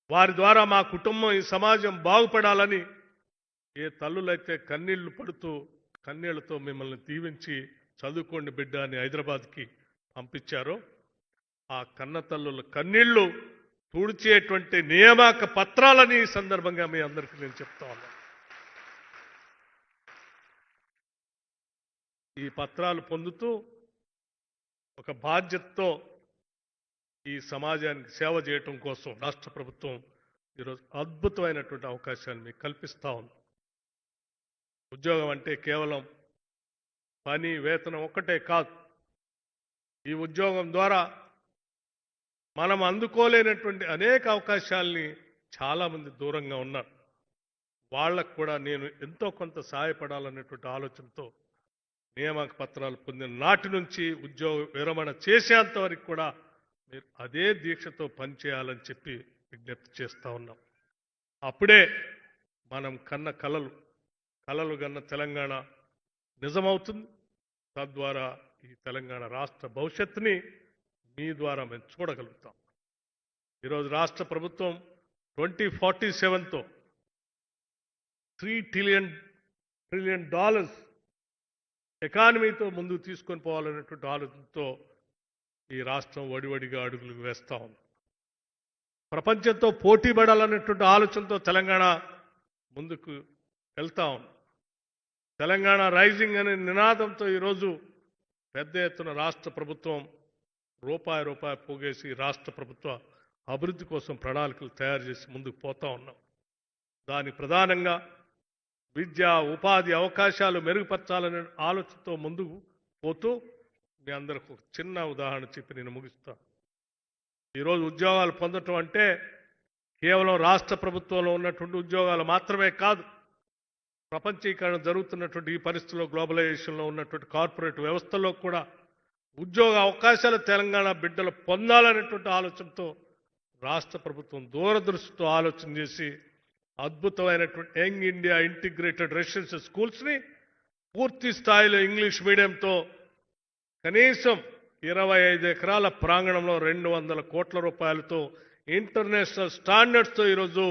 వారి ద్వారా మా కుటుంబం, ఈ సమాజం బాగుపడాలని ఏ తల్లులైతే కన్నీళ్లు పడుతూ కన్నీళ్లతో మిమ్మల్ని దీవించి చదువుకోండి బిడ్డ అని హైదరాబాద్కి పంపించారో ఆ కన్న తల్లుల కన్నీళ్లు తుడిచేటువంటి నియామక పత్రాలని ఈ సందర్భంగా మీ అందరికీ నేను చెప్తా ఉన్నాను. ఈ పత్రాలు పొందుతూ ఒక బాధ్యతతో ఈ సమాజానికి సేవ చేయటం కోసం రాష్ట్ర ప్రభుత్వం ఈరోజు అద్భుతమైనటువంటి అవకాశాన్ని మీకు కల్పిస్తా ఉంది. ఉద్యోగం అంటే కేవలం పని, వేతనం ఒక్కటే కాదు. ఈ ఉద్యోగం ద్వారా మనం అందుకోలేనటువంటి అనేక అవకాశాలని చాలామంది దూరంగా ఉన్నారు. వాళ్ళకు కూడా నేను ఎంతో కొంత సహాయపడాలనేటువంటి ఆలోచనతో నియామక పత్రాలు పొందిన నాటి నుంచి ఉద్యోగ విరమణ చేసేంత వరకు కూడా మీరు అదే దీక్షతో పనిచేయాలని చెప్పి విజ్ఞప్తి చేస్తూ ఉన్నాం. అప్పుడే మనం కన్న కలలు కన్న తెలంగాణ నిజమవుతుంది. తద్వారా ఈ తెలంగాణ రాష్ట్ర భవిష్యత్తుని మీ ద్వారా మేము చూడగలుగుతాం. ఈరోజు రాష్ట్ర ప్రభుత్వం 2047తో $3 ట్రిలియన్ ఎకానమీతో ముందుకు తీసుకొని పోవాలనేటువంటి ఆలోచనతో ఈ రాష్ట్రం వడివడిగా అడుగులు వేస్తా ఉంది. ప్రపంచంతో పోటీ పడాలనేటువంటి ఆలోచనతో తెలంగాణ ముందుకు వెళ్తా ఉంది. తెలంగాణ రైజింగ్ అనే నినాదంతో ఈరోజు పెద్ద ఎత్తున రాష్ట్ర ప్రభుత్వం రూపాయి పోగేసి రాష్ట్ర ప్రభుత్వ అభివృద్ధి కోసం ప్రణాళికలు తయారు చేసి ముందుకు పోతా ఉన్నాం. దానికి ప్రధానంగా విద్య, ఉపాధి అవకాశాలు మెరుగుపరచాలనే ఆలోచనతో ముందుకు పోతూ మీ అందరికి ఒక చిన్న ఉదాహరణ చెప్పి నేను ముగిస్తాను. ఈరోజు ఉద్యోగాలు పొందటం అంటే కేవలం రాష్ట్ర ప్రభుత్వంలో ఉన్నటువంటి ఉద్యోగాలు మాత్రమే కాదు. ప్రపంచీకరణ జరుగుతున్నటువంటి ఈ పరిస్థితుల్లో గ్లోబలైజేషన్లో ఉన్నటువంటి కార్పొరేట్ వ్యవస్థలో కూడా ఉద్యోగ అవకాశాలు తెలంగాణ బిడ్డలు పొందాలనేటువంటి ఆలోచనతో రాష్ట్ర ప్రభుత్వం దూరదృష్టితో ఆలోచన చేసి అద్భుతమైనటువంటి యంగ్ ఇండియా ఇంటిగ్రేటెడ్ రెసిడెన్షియల్ స్కూల్స్ని పూర్తి స్థాయిలో ఇంగ్లీష్ మీడియంతో కనీసం 25 ఎకరాల ప్రాంగణంలో 200 కోట్ల రూపాయలతో ఇంటర్నేషనల్ స్టాండర్డ్స్తో ఈరోజు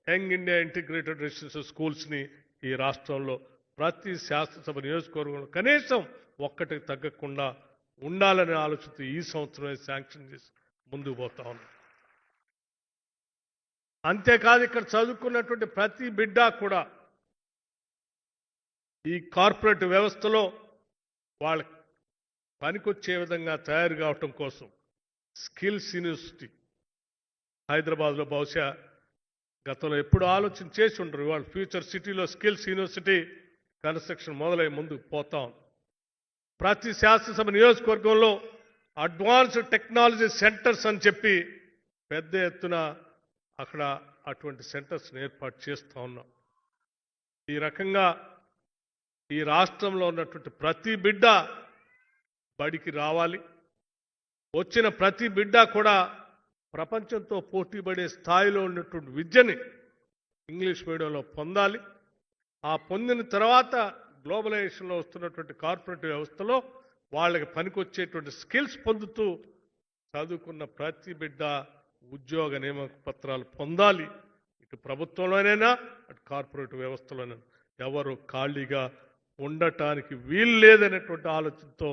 యంగ్ ఇండియా ఇంటిగ్రేటెడ్ రెసిడెన్షియల్ స్కూల్స్ని ఈ రాష్ట్రంలో ప్రతి శాసనసభ నియోజకవర్గంలో కనీసం ఒక్కటికి తగ్గకుండా ఉండాలనే ఆలోచనతో ఈ సంవత్సరమే శాంక్షన్ చేసి ముందుకు పోతా ఉన్నాం. అంతేకాదు ఇక్కడ చదువుకున్నటువంటి ప్రతి బిడ్డ కూడా ఈ కార్పొరేట్ వ్యవస్థలో వాళ్ళ పనికొచ్చే విధంగా తయారు కావటం కోసం స్కిల్స్ యూనివర్సిటీ హైదరాబాద్లో బహుశా గతంలో ఎప్పుడు ఆలోచన చేసి ఉండరు. ఇవాళ ఫ్యూచర్ సిటీలో స్కిల్స్ యూనివర్సిటీ కన్స్ట్రక్షన్ మొదలై ముందుకు పోతాం. ప్రతి శాసనసభ నియోజకవర్గంలో అడ్వాన్స్డ్ టెక్నాలజీ సెంటర్స్ అని చెప్పి పెద్ద ఎత్తున అక్కడ అటువంటి సెంటర్స్ని ఏర్పాటు చేస్తూ ఉన్నాం. ఈ రకంగా ఈ రాష్ట్రంలో ఉన్నటువంటి ప్రతి బిడ్డ బడికి రావాలి. వచ్చిన ప్రతి బిడ్డ కూడా ప్రపంచంతో పోటీపడే స్థాయిలో ఉన్నటువంటి విద్యని ఇంగ్లీష్ మీడియంలో పొందాలి. ఆ పొందిన తర్వాత గ్లోబలైజేషన్లో వస్తున్నటువంటి కార్పొరేట్ వ్యవస్థలో వాళ్ళకి పనికొచ్చేటువంటి స్కిల్స్ పొందుతూ చదువుకున్న ప్రతి బిడ్డ ఉద్యోగ నియామక పత్రాలు పొందాలి. ఇటు ప్రభుత్వంలోనైనా అటు కార్పొరేట్ వ్యవస్థలోనైనా ఎవరు ఖాళీగా ఉండటానికి వీలు లేదనేటువంటి ఆలోచనతో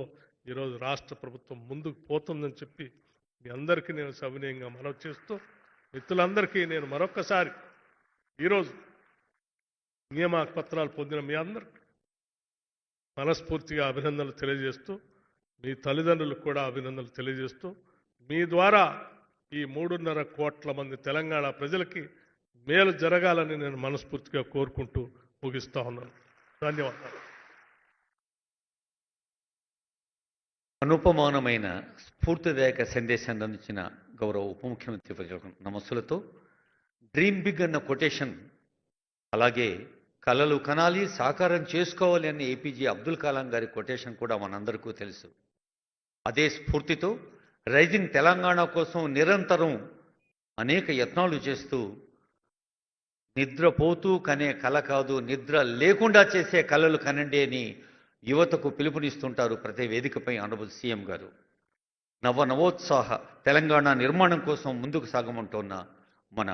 ఈరోజు రాష్ట్ర ప్రభుత్వం ముందుకు పోతుందని చెప్పి మీ అందరికీ నేను సవినయంగా మనవి చేస్తూ, మిత్రులందరికీ నేను మరొక్కసారి ఈరోజు నియామక పత్రాలు పొందిన మీ అందరికీ మనస్ఫూర్తిగా అభినందనలు తెలియజేస్తూ, మీ తల్లిదండ్రులకు కూడా అభినందనలు తెలియజేస్తూ, మీ ద్వారా ఈ 3.5 కోట్ల మంది తెలంగాణ ప్రజలకి మేలు జరగాలని నేను మనస్ఫూర్తిగా కోరుకుంటూ ముగిస్తా ఉన్నాను. ధన్యవాదాలు. అనుపమానమైన స్ఫూర్తిదాయక సందేశాన్ని అందించిన గౌరవ ఉప ముఖ్యమంత్రి వర్యులకు నమస్సులతో డ్రీమ్ బిగ్ అన్న కొటేషన్, అలాగే కలలు కనాలి సాకారం చేసుకోవాలి అనే ఏపీజే అబ్దుల్ కలాం గారి కొటేషన్ కూడా మనందరికీ తెలుసు. అదే స్ఫూర్తితో రైజింగ్ తెలంగాణ కోసం నిరంతరం అనేక యత్నాలు చేస్తూ నిద్రపోతూ కనే కల కాదు నిద్ర లేకుండా చేసే కలలు కనండి అని యువతకు పిలుపునిస్తుంటారు ప్రతి వేదికపై ఆనరబుల్ సీఎం గారు. నవోత్సాహ తెలంగాణ నిర్మాణం కోసం ముందుకు సాగమంటున్న మన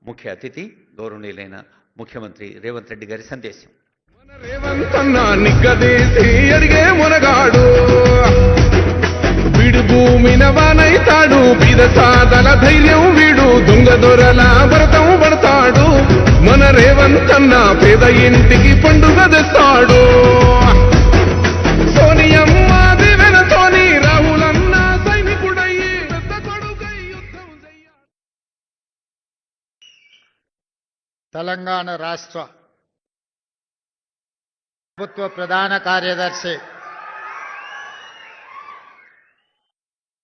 ముఖ్య అతిథి గౌరవనీయులైన ముఖ్యమంత్రి రేవంత్ రెడ్డి గారి సందేశం. మన రేవంతన్న నిగ్గదీసి అడిగే మునగాడు, వీడు భూమిన వానైతాడు, బీద సాదల ధైర్యం వీడు, దొంగ దొరల భరతం పడతాడు. మన రేవంతన్న పేద ఇంటికి పండుగ తెస్తాడు. సోనియమ్మ దివెనతోని రాహులన్న సైనికుడయ్యి పెద్ద కొడుకై యుద్ధం చెయ్యాలి. తెలంగాణ రాష్ట్ర ప్రభుత్వ ప్రధాన కార్యదర్శి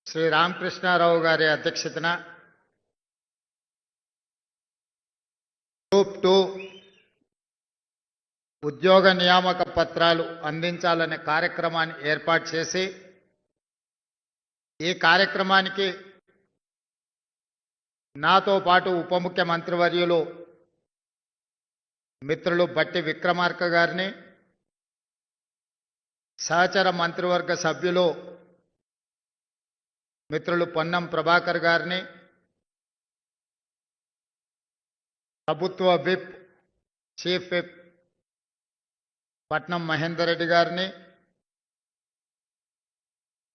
శ్రీ రామకృష్ణారావు గారి అధ్యక్షతన గ్రూప్ 2 ఉద్యోగ నియామక పత్రాలు అందించాలనే కార్యక్రమాన్ని ఏర్పాటు చేసి, ఈ కార్యక్రమానికి నాతో పాటు ఉప ముఖ్యమంత్రి వర్యులు మిత్రులు బట్టి విక్రమార్క గారిని, సహచర మంత్రివర్గ సభ్యులు మిత్రులు పొన్నం ప్రభాకర్ గారిని, ప్రభుత్వ విప్ చీఫ్ విప్ పట్నం మహేందర్ రెడ్డి గారిని,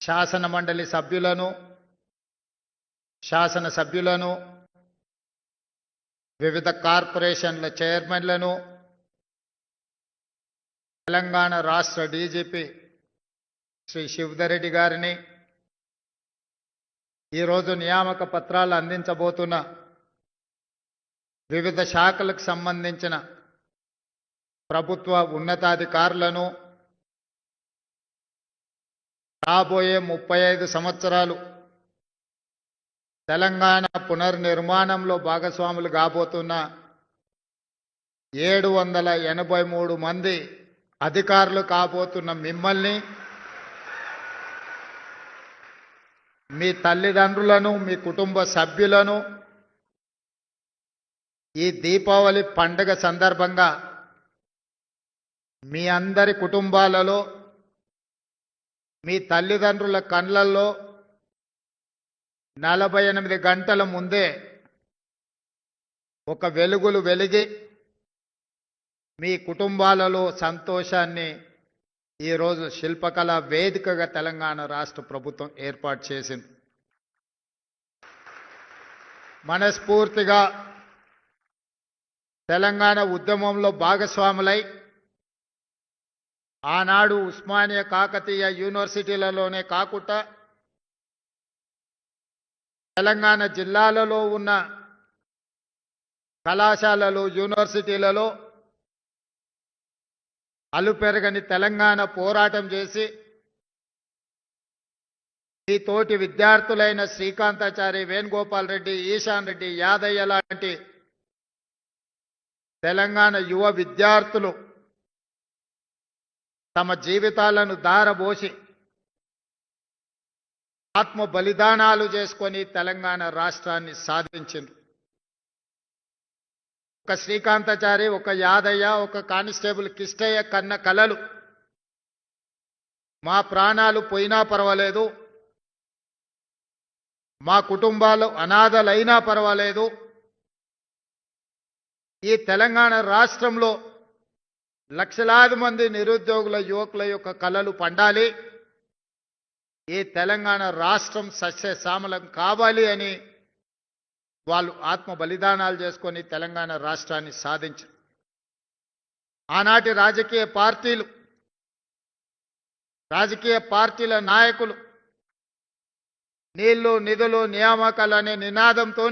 శాసన మండలి సభ్యులను, శాసన సభ్యులను, వివిధ కార్పొరేషన్ల చైర్మన్లను, తెలంగాణ రాష్ట్ర డీజీపీ శ్రీ శివధర్ రెడ్డి గారిని, ఈరోజు నియామక పత్రాలు అందించబోతున్న వివిధ శాఖలకు సంబంధించిన ప్రభుత్వ ఉన్నతాధికారులను, రాబోయే 35 సంవత్సరాలు తెలంగాణ పునర్నిర్మాణంలో భాగస్వాములు కాబోతున్న 783 మంది అధికారులు కాబోతున్న మిమ్మల్ని, మీ తల్లిదండ్రులను, మీ కుటుంబ సభ్యులను ఈ దీపావళి పండుగ సందర్భంగా మీ అందరి కుటుంబాలలో, మీ తల్లిదండ్రుల కళ్ళల్లో 48 గంటల ముందే ఒక వెలుగులు వెలిగి మీ కుటుంబాలలో సంతోషాన్ని ఈరోజు శిల్పకళా వేదికగా తెలంగాణ రాష్ట్ర ప్రభుత్వం ఏర్పాటు చేసింది. మనస్ఫూర్తిగా తెలంగాణ ఉద్యమంలో భాగస్వాములై ఆనాడు ఉస్మానియా కాకతీయ యూనివర్సిటీలలోనే కాకుండా తెలంగాణ జిల్లాలలో ఉన్న కళాశాలలు, యూనివర్సిటీలలో అలుపెరగని తెలంగాణ పోరాటం చేసి ఈ తోటి విద్యార్థులైన శ్రీకాంతాచారి, వేణుగోపాల్ రెడ్డి, ఈశాన్ రెడ్డి, యాదయ్య లాంటి తెలంగాణ యువ విద్యార్థులు తమ జీవితాలను ధారబోసి ఆత్మ బలిదానాలు చేసుకొని తెలంగాణ రాష్ట్రాన్ని సాధించింది. ఒక శ్రీకాంతాచారి, ఒక యాదయ్య, ఒక కానిస్టేబుల్ కిష్టయ్య కన్న కలలు మా ప్రాణాలు పోయినా పర్వాలేదు, మా కుటుంబాలు అనాథలైనా పర్వాలేదు, ఈ తెలంగాణ రాష్ట్రంలో లక్షలాది మంది నిరుద్యోగుల యువకుల యొక్క కలలు పండాలి, ఈ తెలంగాణ రాష్ట్రం సస్యశ్యామలం కావాలి అని వాళ్ళు ఆత్మ బలిదానాలు చేసుకొని తెలంగాణ రాష్ట్రాన్ని సాధించారు. ఆనాటి రాజకీయ పార్టీల నాయకులు నీళ్లు, నిధులు, నియామకాలు అనే నినాదంతో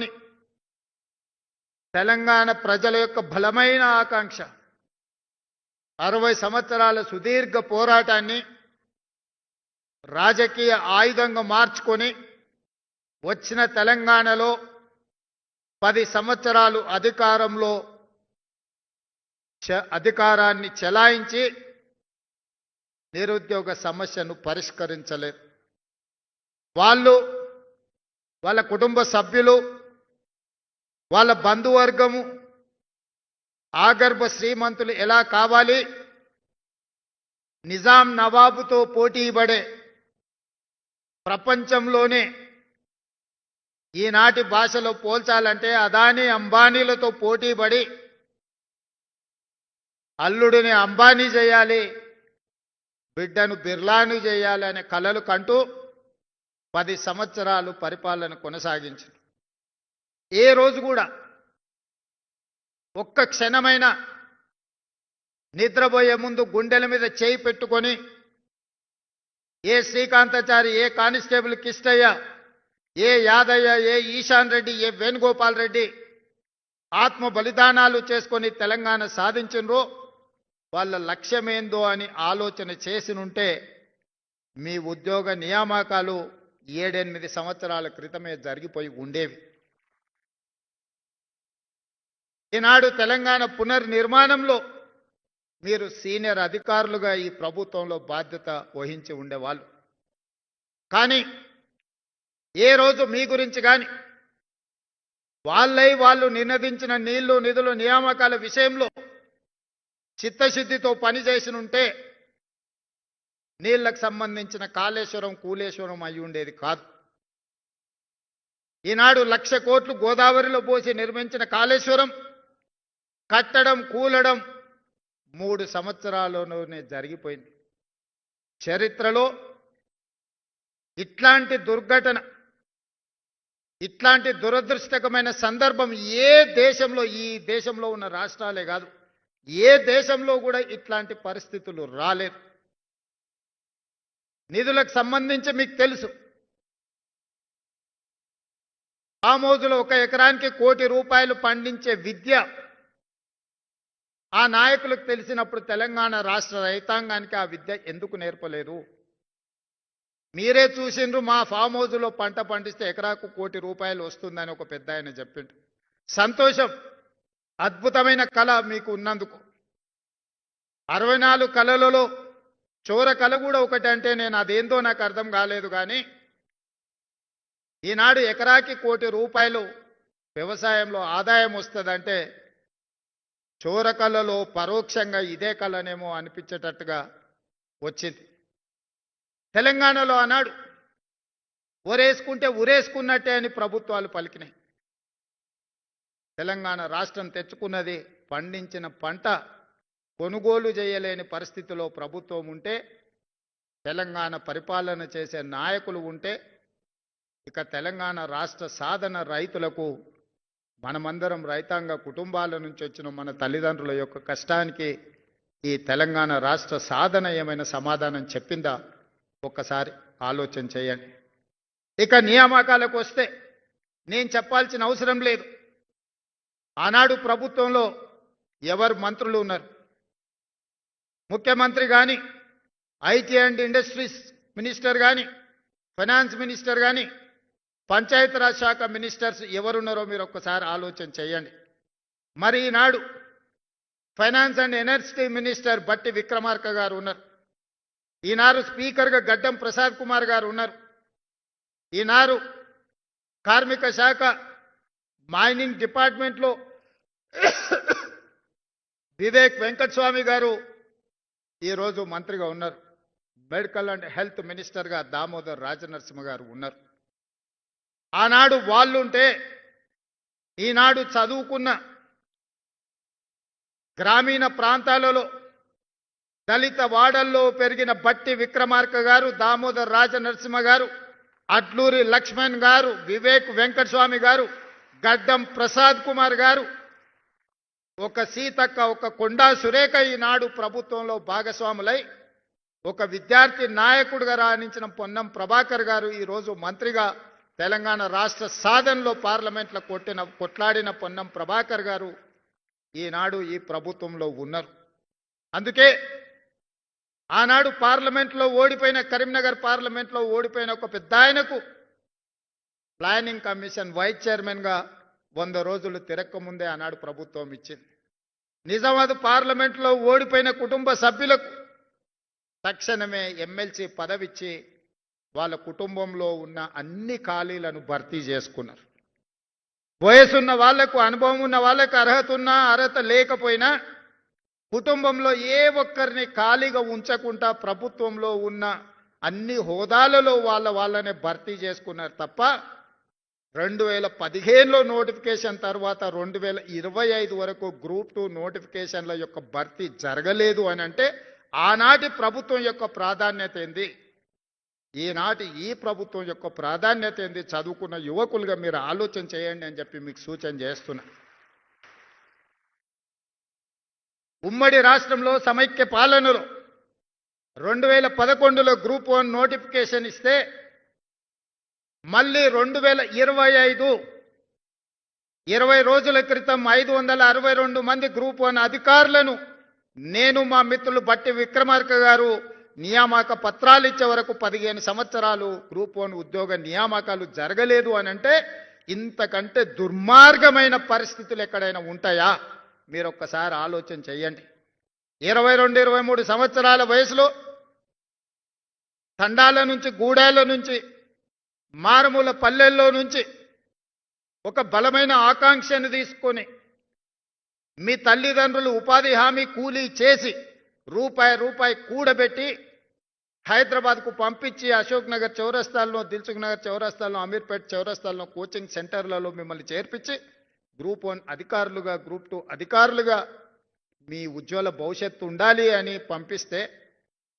తెలంగాణ ప్రజల యొక్క బలమైన ఆకాంక్ష 60 సంవత్సరాల సుదీర్ఘ పోరాటాన్ని రాజకీయ ఆయుధంగా మార్చుకొని వచ్చిన తెలంగాణలో 10 సంవత్సరాలు అధికారాన్ని చెలాయించి నిరుద్యోగ సమస్యను పరిష్కరించలేదు. వాళ్ళు, వాళ్ళ కుటుంబ సభ్యులు, వాళ్ళ బంధువర్గము ఆగర్భ శ్రీమంతులు ఎలా కావాలి, నిజాం నవాబుతో పోటీ పడే ప్రపంచంలోనే ఈనాటి భాషలో పోల్చాలంటే అదానీ అంబానీలతో పోటీపడి అల్లుడిని అంబానీ చేయాలి, బిడ్డను బిర్లాను చేయాలి అనే కలలు కంటూ 10 సంవత్సరాలు పరిపాలన కొనసాగించింది. ఏ రోజు కూడా ఒక్క క్షణమైన నిద్రపోయే ముందు గుండెల మీద చేయి పెట్టుకొని ఏ శ్రీకాంతాచారి, ఏ కానిస్టేబుల్ కిష్టయ్య, ఏ యాదయ్య, ఏ ఈశాన్ రెడ్డి, ఏ వేణుగోపాల్ రెడ్డి ఆత్మ బలిదానాలు చేసుకొని తెలంగాణ సాధించినరో వాళ్ళ లక్ష్యమేందో అని ఆలోచన చేసినుంటే మీ ఉద్యోగ నియామకాలు 7-8 సంవత్సరాల క్రితమే జరిగిపోయి ఉండేవి. ఈనాడు తెలంగాణ పునర్నిర్మాణంలో మీరు సీనియర్ అధికారులుగా ఈ ప్రభుత్వంలో బాధ్యత వహించి ఉండేవాళ్ళు. కానీ ఏ రోజు మీ గురించి కానీ వాళ్ళు నినదించిన నీళ్లు, నిధులు, నియామకాల విషయంలో చిత్తశుద్ధితో పనిచేసి ఉంటే నీళ్లకు సంబంధించిన కాళేశ్వరం, కూలేశ్వరం అయి ఉండేది కాదు. ఈనాడు 1,00,000 కోట్లు గోదావరిలో పోసి నిర్మించిన కాళేశ్వరం కట్టడం, కూలడం 3 సంవత్సరాల్లోనే జరిగిపోయింది. చరిత్రలో ఇట్లాంటి దుర్ఘటన, ఇట్లాంటి దురదృష్టకరమైన సందర్భం ఏ దేశంలో, ఈ దేశంలో ఉన్న రాష్ట్రాలే కాదు, ఏ దేశంలో కూడా ఇట్లాంటి పరిస్థితులు రాలేదు. నిధులకు సంబంధించి మీకు తెలుసు, ఆ మోజులో 1 ఎకరానికి 1 కోటి రూపాయలు పండించే విద్య ఆ నాయకులకు తెలిసినప్పుడు తెలంగాణ రాష్ట్ర రైతాంగానికి ఆ విద్య ఎందుకు నేర్పలేదు? మీరే చూసిండ్రు, మా ఫామ్ హౌస్లో పంట పండిస్తే ఎకరాకు 1 కోటి రూపాయలు వస్తుందని ఒక పెద్ద ఆయన చెప్పిండు. సంతోషం, అద్భుతమైన కళ మీకు ఉన్నందుకు 64 కళలలో చోర కళ కూడా ఒకటి అంటే నేను అదేందో నాకు అర్థం కాలేదు కానీ ఈనాడు ఎకరాకి ₹1 కోటి వ్యవసాయంలో ఆదాయం వస్తుందంటే చోర కళలో పరోక్షంగా ఇదే కళనేమో అనిపించేటట్టుగా వచ్చింది. తెలంగాణలో ఆనాడు ఒరేసుకుంటే ఉరేసుకున్నట్టే అని ప్రభుత్వాలు పలికినాయి. తెలంగాణ రాష్ట్రం తెచ్చుకున్నది పండించిన పంట కొనుగోలు చేయలేని పరిస్థితిలో ప్రభుత్వం ఉంటే, తెలంగాణ పరిపాలన చేసే నాయకులు ఉంటే, ఇక తెలంగాణ రాష్ట్ర సాధన రైతులకు మనమందరం రైతాంగ కుటుంబాల నుంచి వచ్చిన మన తల్లిదండ్రుల యొక్క కష్టానికి ఈ తెలంగాణ రాష్ట్ర సాధన ఏమైనా సమాధానం చెప్పిందా ఒక్కసారి ఆలోచన చేయండి. ఇక నియామకాలకు వస్తే నేను చెప్పాల్సిన అవసరం లేదు. ఆనాడు ప్రభుత్వంలో ఎవరు మంత్రులు ఉన్నారు? ముఖ్యమంత్రి కానీ, ఐటీ అండ్ ఇండస్ట్రీస్ మినిస్టర్ కానీ, ఫైనాన్స్ మినిస్టర్ కానీ, పంచాయతీరాజ్ శాఖ మినిస్టర్స్ ఎవరున్నారో మీరు ఒక్కసారి ఆలోచన చేయండి. మరి ఈనాడు ఫైనాన్స్ అండ్ ఎనర్జీ మినిస్టర్ బట్టి విక్రమార్క గారు ఉన్నారు. ఈనాడు స్పీకర్గా గడ్డం ప్రసాద్ కుమార్ గారు ఉన్నారు. ఈనాడు కార్మిక శాఖ మైనింగ్ డిపార్ట్మెంట్లో వివేక్ వెంకటస్వామి గారు ఈరోజు మంత్రిగా ఉన్నారు. మెడికల్ అండ్ హెల్త్ మినిస్టర్గా దామోదర్ రాజనరసింహ గారు ఉన్నారు. ఆనాడు వాళ్ళుంటే ఈనాడు చదువుకున్న గ్రామీణ ప్రాంతాలలో దళిత వాడల్లో పెరిగిన బట్టి విక్రమార్క గారు, దామోదర్ రాజనరసింహ గారు, అడ్లూరి లక్ష్మణ్ గారు, వివేక్ వెంకటస్వామి గారు, గడ్డం ప్రసాద్ కుమార్ గారు, ఒక సీతక్క, ఒక కొండా సురేఖ ఈనాడు ప్రభుత్వంలో భాగస్వాములై ఒక విద్యార్థి నాయకుడిగా రాణించిన పొన్నం ప్రభాకర్ గారు ఈరోజు మంత్రిగా తెలంగాణ రాష్ట్ర సాధనలో పార్లమెంట్లో కొట్లాడిన పొన్నం ప్రభాకర్ గారు ఈనాడు ఈ ప్రభుత్వంలో ఉన్నారు. అందుకే ఆనాడు పార్లమెంట్లో ఓడిపోయిన, కరీంనగర్ పార్లమెంట్లో ఓడిపోయిన ఒక పెద్ద ఆయనకు ప్లానింగ్ కమిషన్ వైస్ చైర్మన్గా 100 రోజులు తిరక్కముందే ఆనాడు ప్రభుత్వం ఇచ్చింది. నిజామాబాద్ పార్లమెంట్లో ఓడిపోయిన కుటుంబ సభ్యులకు తక్షణమే ఎమ్మెల్సీ పదవిచ్చి వాళ్ళ కుటుంబంలో ఉన్న అన్ని ఖాళీలను భర్తీ చేసుకున్నారు. వయసున్న వాళ్లకు, అనుభవం ఉన్న వాళ్ళకు, అర్హత ఉన్నా అర్హత లేకపోయినా కుటుంబంలో ఏ ఒక్కరిని ఖాళీగా ఉంచకుండా ప్రభుత్వంలో ఉన్న అన్ని హోదాలలో వాళ్ళనే భర్తీ చేసుకున్నారు తప్ప 2015లో నోటిఫికేషన్ తర్వాత 2025 వరకు గ్రూప్ 2 నోటిఫికేషన్ల యొక్క భర్తీ జరగలేదు అని అంటే ఆనాటి ప్రభుత్వం యొక్క ప్రాధాన్యత ఏంది, ఈనాటి ఈ ప్రభుత్వం యొక్క ప్రాధాన్యత ఏంది? చదువుకున్న యువకులుగా మీరు ఆలోచన చేయండి అని చెప్పి మీకు సూచన చేస్తున్నా. ఉమ్మడి రాష్ట్రంలో సమైక్య పాలనలో 2011లో గ్రూప్ 1 నోటిఫికేషన్ ఇస్తే మళ్ళీ 2025 20 రోజుల క్రితం 562 మంది గ్రూప్ 1 అధికారులను నేను, మా మిత్రులు బట్టి విక్రమార్క గారు నియామక పత్రాలు ఇచ్చే వరకు 15 సంవత్సరాలు గ్రూప్ 1 ఉద్యోగ నియామకాలు జరగలేదు అని అంటే ఇంతకంటే దుర్మార్గమైన పరిస్థితులు ఎక్కడైనా ఉంటాయా? మీరు ఒక్కసారి ఆలోచన చేయండి. 22-23 సంవత్సరాల వయసులో తండాల నుంచి, గూడాల నుంచి, మారుమూల పల్లెల్లో నుంచి ఒక బలమైన ఆకాంక్షను తీసుకొని మీ తల్లిదండ్రులు ఉపాధి హామీ కూలీ చేసి రూపాయి కూడబెట్టి హైదరాబాద్కు పంపించి అశోక్ నగర్ చౌరస్తాల్లో, దిల్సుఖ్ నగర్ చౌరస్తాల్లో, అమీర్పేట్ చౌరస్తాల్లో కోచింగ్ సెంటర్లలో మిమ్మల్ని చేర్పించి గ్రూప్ 1 అధికారులుగా, గ్రూప్ 2 అధికారులుగా మీ ఉజ్వల భవిష్యత్తు ఉండాలి అని పంపిస్తే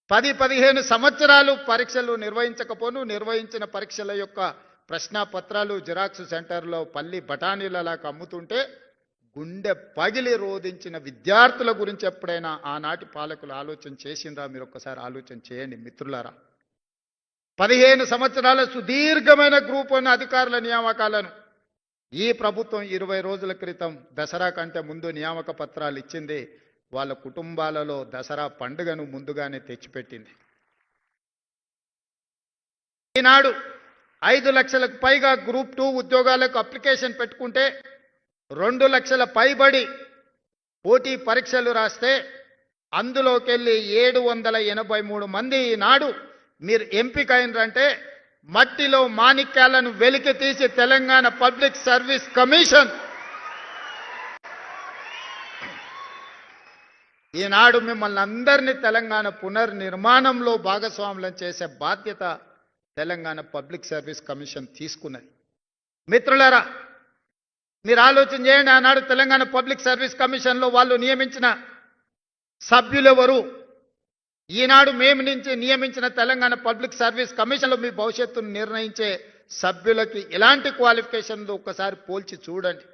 10-15 సంవత్సరాలు పరీక్షలు నిర్వహించిన పరీక్షల యొక్క ప్రశ్నాపత్రాలు జిరాక్స్ సెంటర్లో పల్లి బఠానీలలాగా అమ్ముతుంటే గుండె పగిలి రోధించిన విద్యార్థుల గురించి ఎప్పుడైనా ఆనాటి పాలకులు ఆలోచన చేసిందా? మీరు ఒక్కసారి ఆలోచన చేయండి మిత్రులారా. 15 సంవత్సరాల సుదీర్ఘమైన గ్రూప్ 1 అధికారుల నియామకాలను ఈ ప్రభుత్వం 20 రోజుల క్రితం దసరా కంటే ముందు నియామక పత్రాలు ఇచ్చింది. వాళ్ళ కుటుంబాలలో దసరా పండుగను ముందుగానే తెచ్చిపెట్టింది. ఈనాడు 5 లక్షలకు పైగా గ్రూప్ 2 ఉద్యోగాలకు అప్లికేషన్ పెట్టుకుంటే 2 లక్షల పైబడి పోటీ పరీక్షలు రాస్తే అందులోకెళ్ళి 783 మంది ఈనాడు మీరు ఎంపిక అయినరంటే మట్టిలో మాణిక్యాలను వెలికి తీసి తెలంగాణ పబ్లిక్ సర్వీస్ కమిషన్ ఈనాడు మిమ్మల్ని అందరినీ తెలంగాణ పునర్నిర్మాణంలో భాగస్వాములను చేసే బాధ్యత తెలంగాణ పబ్లిక్ సర్వీస్ కమిషన్ తీసుకున్నది. మిత్రులారా, మీరు ఆలోచన చేయండి. ఆనాడు తెలంగాణ పబ్లిక్ సర్వీస్ కమిషన్లో వాళ్ళు నియమించిన సభ్యులెవరు? ఈనాడు మేము నుంచి నియమించిన తెలంగాణ పబ్లిక్ సర్వీస్ కమిషన్లో మీ భవిష్యత్తును నిర్ణయించే సభ్యులకి ఎలాంటి క్వాలిఫికేషన్లు ఒక్కసారి పోల్చి చూడండి.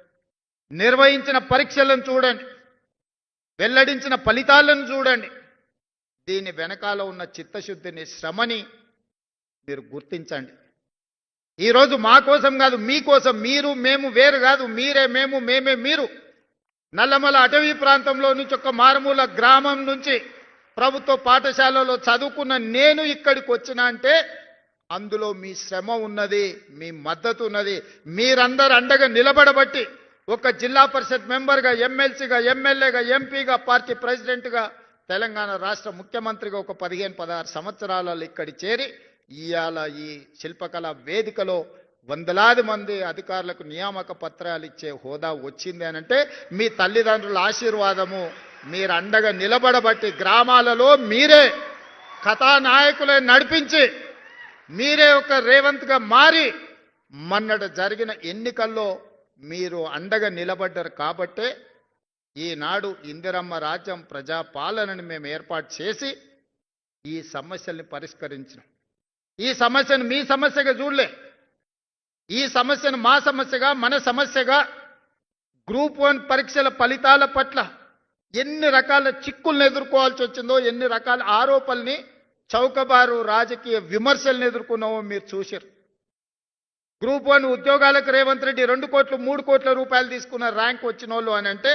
నిర్వహించిన పరీక్షలను చూడండి, వెల్లడించిన ఫలితాలను చూడండి. దీని వెనకాల ఉన్న చిత్తశుద్ధిని, శ్రమని మీరు గుర్తించండి. ఈరోజు మా కోసం కాదు, మీకోసం. మీరు మేము వేరు కాదు, మీరే మేము, మేమే మీరు. నల్లమల అటవీ ప్రాంతంలో నుంచి ఒక మారుమూల గ్రామం నుంచి ప్రభుత్వ పాఠశాలలో చదువుకున్న నేను ఇక్కడికి వచ్చినా అంటే అందులో మీ శ్రమ ఉన్నది, మీ మద్దతు ఉన్నది. మీరందరూ అండగా నిలబడబట్టి ఒక జిల్లా పరిషత్ మెంబర్గా, ఎమ్మెల్సీగా, ఎమ్మెల్యేగా, ఎంపీగా, పార్టీ ప్రెసిడెంట్గా, తెలంగాణ రాష్ట్ర ముఖ్యమంత్రిగా ఒక 15-16 సంవత్సరాలలో ఇక్కడి చేరి ఇవాళ ఈ శిల్పకళ వేదికలో వందలాది మంది అధికారులకు నియామక పత్రాలు ఇచ్చే హోదా వచ్చింది అనంటే మీ తల్లిదండ్రుల ఆశీర్వాదము. మీరు అండగా నిలబడబట్టి గ్రామాలలో మీరే కథానాయకులే నడిపించి మీరే ఒక రేవంత్గా మారి మొన్నట జరిగిన ఎన్నికల్లో మీరు అండగా నిలబడ్డారు కాబట్టే ఈనాడు ఇందిరమ్మ రాజ్యం ప్రజాపాలనని మేము ఏర్పాటు చేసి ఈ సమస్యల్ని పరిష్కరించినాం. ఈ సమస్యను మీ సమస్యగా చూడలే, ఈ సమస్యను మా సమస్యగా, మన సమస్యగా. గ్రూప్ 1 పరీక్షల ఫలితాల పట్ల ఎన్ని రకాల చిక్కులను ఎదుర్కోవాల్సి వచ్చిందో, ఎన్ని రకాల ఆరోపణల్ని, చౌకబారు రాజకీయ విమర్శలను ఎదుర్కొన్నామో మీరు చూశారు. గ్రూప్ 1 ఉద్యోగాలకు రేవంత్ రెడ్డి 2 కోట్లు 3 కోట్ల రూపాయలు తీసుకున్న ర్యాంక్ వచ్చిన వాళ్ళు అని అంటే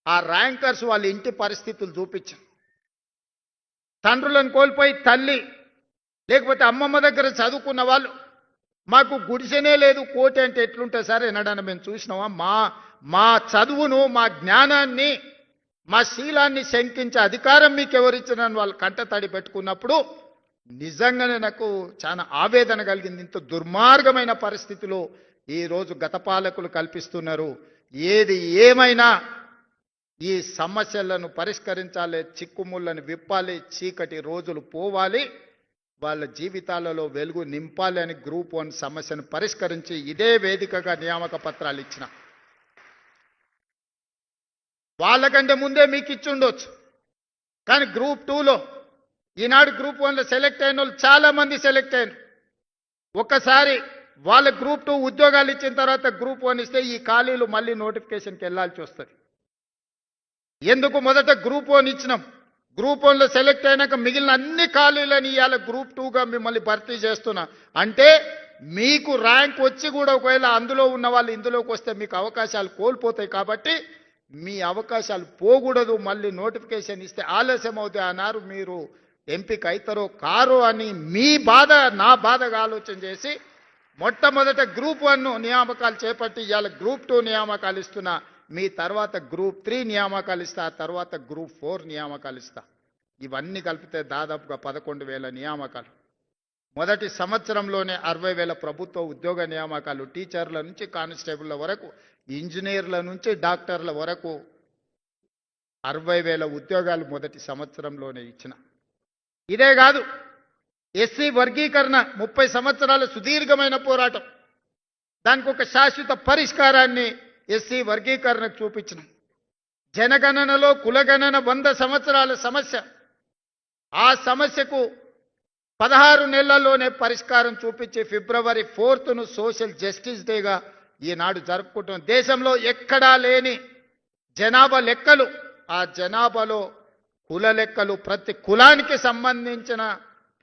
ఆ ర్యాంకర్స్ వాళ్ళ ఇంటి పరిస్థితులు చూపించారు. తండ్రులను కోల్పోయి తల్లి లేకపోతే అమ్మమ్మ దగ్గర చదువుకున్న వాళ్ళు మాకు గుడిసెనే లేదు, కోటి అంటే ఎట్లుంటుంది సార్ ఎన్నడన్నా మేము చూసినామా? మా చదువును, మా జ్ఞానాన్ని, మా శీలాన్ని శంకించే అధికారం మీకు ఎవరిచ్చినని వాళ్ళు కంటతడి పెట్టుకున్నప్పుడు నిజంగానే నాకు చాలా ఆవేదన కలిగింది. ఇంత దుర్మార్గమైన పరిస్థితిలో ఈరోజు గత పాలకులు కల్పిస్తున్నారు. ఏది ఏమైనా ఈ సమస్యలను పరిష్కరించాలి, చిక్కుముళ్ళను విప్పాలి, చీకటి రోజులు పోవాలి, వాళ్ళ జీవితాలలో వెలుగు నింపాలి అని గ్రూప్ 1 సమస్యను పరిష్కరించి ఇదే వేదికగా నియామక పత్రాలు ఇచ్చిన. వాళ్ళకంటే ముందే మీకు ఇచ్చి ఉండొచ్చు. కానీ గ్రూప్ 2లో ఈనాడు గ్రూప్ 1లో సెలెక్ట్ అయిన వాళ్ళు చాలా మంది సెలెక్ట్ అయినారు. ఒక్కసారి వాళ్ళ గ్రూప్ 2 ఉద్యోగాలు ఇచ్చిన తర్వాత గ్రూప్ 1 ఇస్తే ఈ ఖాళీలు మళ్ళీ నోటిఫికేషన్కి వెళ్ళాల్సి వస్తుంది. ఎందుకు మొదట గ్రూప్ 1 ఇచ్చినాం, గ్రూప్ 1లో సెలెక్ట్ అయినాక మిగిలిన అన్ని ఖాళీలని ఇవాళ గ్రూప్ 2గా మిమ్మల్ని భర్తీ చేస్తున్నా. అంటే మీకు ర్యాంక్ వచ్చి కూడా ఒకవేళ అందులో ఉన్న వాళ్ళు ఇందులోకి వస్తే మీకు అవకాశాలు కోల్పోతాయి. కాబట్టి మీ అవకాశాలు పోకూడదు. మళ్ళీ నోటిఫికేషన్ ఇస్తే ఆలస్యం అవుతాయి అన్నారు. మీరు ఎంపిక అవుతారో కారో అని మీ బాధ నా బాధగా ఆలోచన చేసి మొట్టమొదట గ్రూప్ 1 నియామకాలు చేపట్టి ఇవాళ గ్రూప్ 2 నియామకాలు ఇస్తున్నా. మీ తర్వాత గ్రూప్ 3 నియామకాలు ఇస్తా, ఆ తర్వాత గ్రూప్ 4 నియామకాలు ఇస్తా. ఇవన్నీ కలిపితే దాదాపుగా 11,000 నియామకాలు. మొదటి సంవత్సరంలోనే 60,000 ప్రభుత్వ ఉద్యోగ నియామకాలు, టీచర్ల నుంచి కానిస్టేబుల్ల వరకు, ఇంజనీర్ల నుంచి డాక్టర్ల వరకు 60,000 ఉద్యోగాలు మొదటి సంవత్సరంలోనే ఇచ్చిన. ఇదే కాదు, ఎస్సీ వర్గీకరణ 30 సంవత్సరాల సుదీర్ఘమైన పోరాటం, దానికి ఒక శాశ్వత పరిష్కారాన్ని ఎస్సీ వర్గీకరణకు చూపించిన. జనగణనలో కులగణన 100 సంవత్సరాల సమస్య, ఆ సమస్యకు 16 నెలల్లోనే పరిష్కారం చూపించి ఫిబ్రవరి 4ను సోషల్ జస్టిస్ డేగా ఈనాడు జరుపుకుంటున్నాం. దేశంలో ఎక్కడా లేని జనాభా లెక్కలు, ఆ జనాభాలో కుల లెక్కలు, ప్రతి కులానికి సంబంధించిన